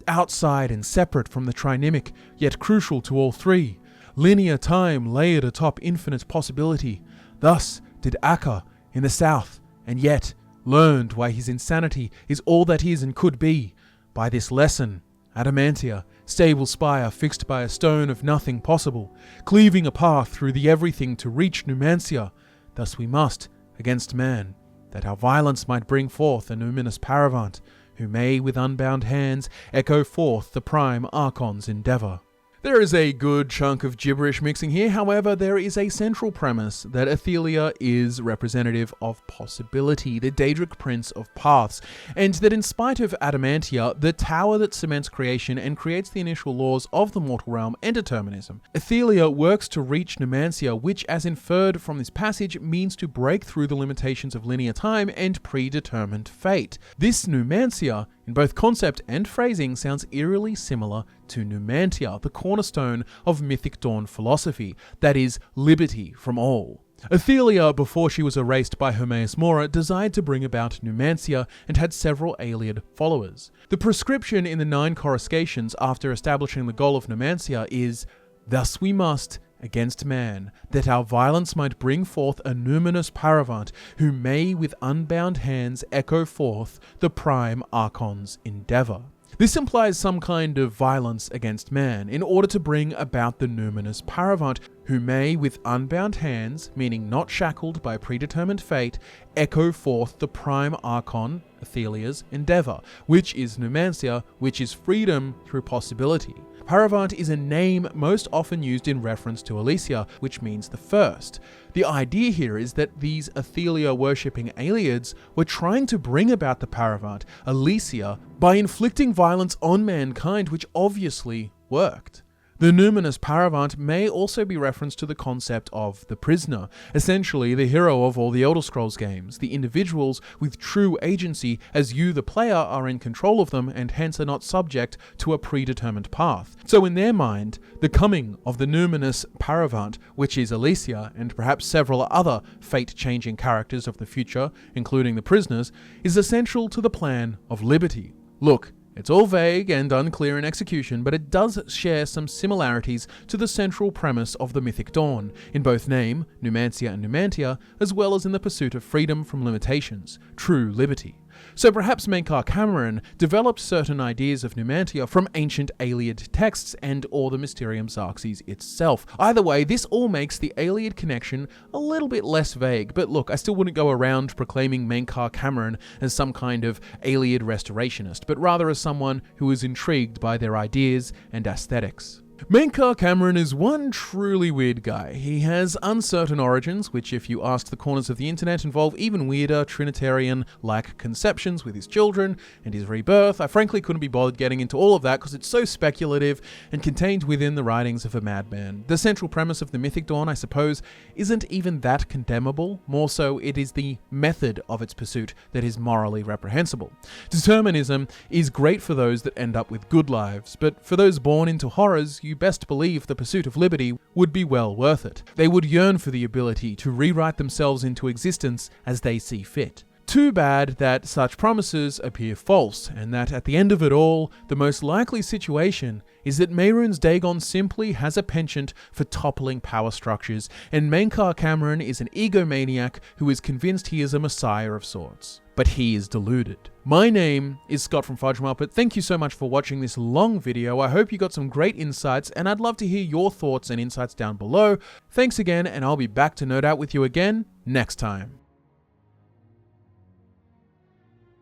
Outside and separate from the trinimic, yet crucial to all three, linear time layered atop infinite possibility. Thus did Akka in the south, and yet learned why his insanity is all that is and could be. By this lesson, Ada-Mantia, stable spire fixed by a stone of nothing possible, cleaving a path through the everything to reach Numancia. Thus we must, against man, that our violence might bring forth a numinous paravant, who may with unbound hands echo forth the prime Archon's endeavour. There is a good chunk of gibberish mixing here, however, there is a central premise that Ithelia is representative of possibility, the Daedric prince of paths, and that in spite of Ada-Mantia, the tower that cements creation and creates the initial laws of the mortal realm and determinism, Ithelia works to reach Numancia, which, as inferred from this passage, means to break through the limitations of linear time and predetermined fate. This Numancia, in both concept and phrasing, sounds eerily similar to Nu-Mantia, the cornerstone of Mythic Dawn philosophy, that is, liberty from all. Ithelia, before she was erased by Hermaeus Mora, desired to bring about Numancia and had several Ayleid followers. The prescription in the Nine Coruscations after establishing the goal of Numancia is, "Thus we must, against man, that our violence might bring forth a numinous paravant, who may with unbound hands echo forth the prime Archon's endeavour." This implies some kind of violence against man in order to bring about the numinous paravant, who may with unbound hands, meaning not shackled by predetermined fate, echo forth the prime Archon, Ithelia's endeavour, which is Numancia, which is freedom through possibility. Paravant is a name most often used in reference to Alessia, which means the first. The idea here is that these Ithelia-worshipping Ayleids were trying to bring about the Paravant, Alessia, by inflicting violence on mankind, which obviously worked. The numinous paravant may also be referenced to the concept of the prisoner, essentially the hero of all the Elder Scrolls games, the individuals with true agency, as you, the player, are in control of them and hence are not subject to a predetermined path. So in their mind, the coming of the numinous paravant, which is Alessia and perhaps several other fate-changing characters of the future, including the prisoners, is essential to the plan of liberty. Look, it's all vague and unclear in execution, but it does share some similarities to the central premise of the Mythic Dawn, in both name, Numancia and Nu-Mantia, as well as in the pursuit of freedom from limitations, true liberty. So perhaps Mankar Camoran developed certain ideas of Numantia from ancient Ayleid texts and or the Mysterium Xarxes itself. Either way, this all makes the Ayleid connection a little bit less vague, but look, I still wouldn't go around proclaiming Mankar Camoran as some kind of Ayleid restorationist, but rather as someone who is intrigued by their ideas and aesthetics. Mankar Camoran is one truly weird guy. He has uncertain origins, which if you ask the corners of the internet involve even weirder Trinitarian-like conceptions with his children and his rebirth. I frankly couldn't be bothered getting into all of that because it's so speculative and contained within the writings of a madman. The central premise of the Mythic Dawn, I suppose, isn't even that condemnable. More so, it is the method of its pursuit that is morally reprehensible. Determinism is great for those that end up with good lives, but for those born into horrors, you best believe the pursuit of liberty would be well worth it. They would yearn for the ability to rewrite themselves into existence as they see fit. Too bad that such promises appear false, and that at the end of it all, the most likely situation is that Mehrunes Dagon simply has a penchant for toppling power structures, and Mankar Camoran is an egomaniac who is convinced he is a messiah of sorts. But he is deluded. My name is Scott from Fudge Muppet. Thank you so much for watching this long video. I hope you got some great insights, and I'd love to hear your thoughts and insights down below. Thanks again, and I'll be back to nerd out with you again next time.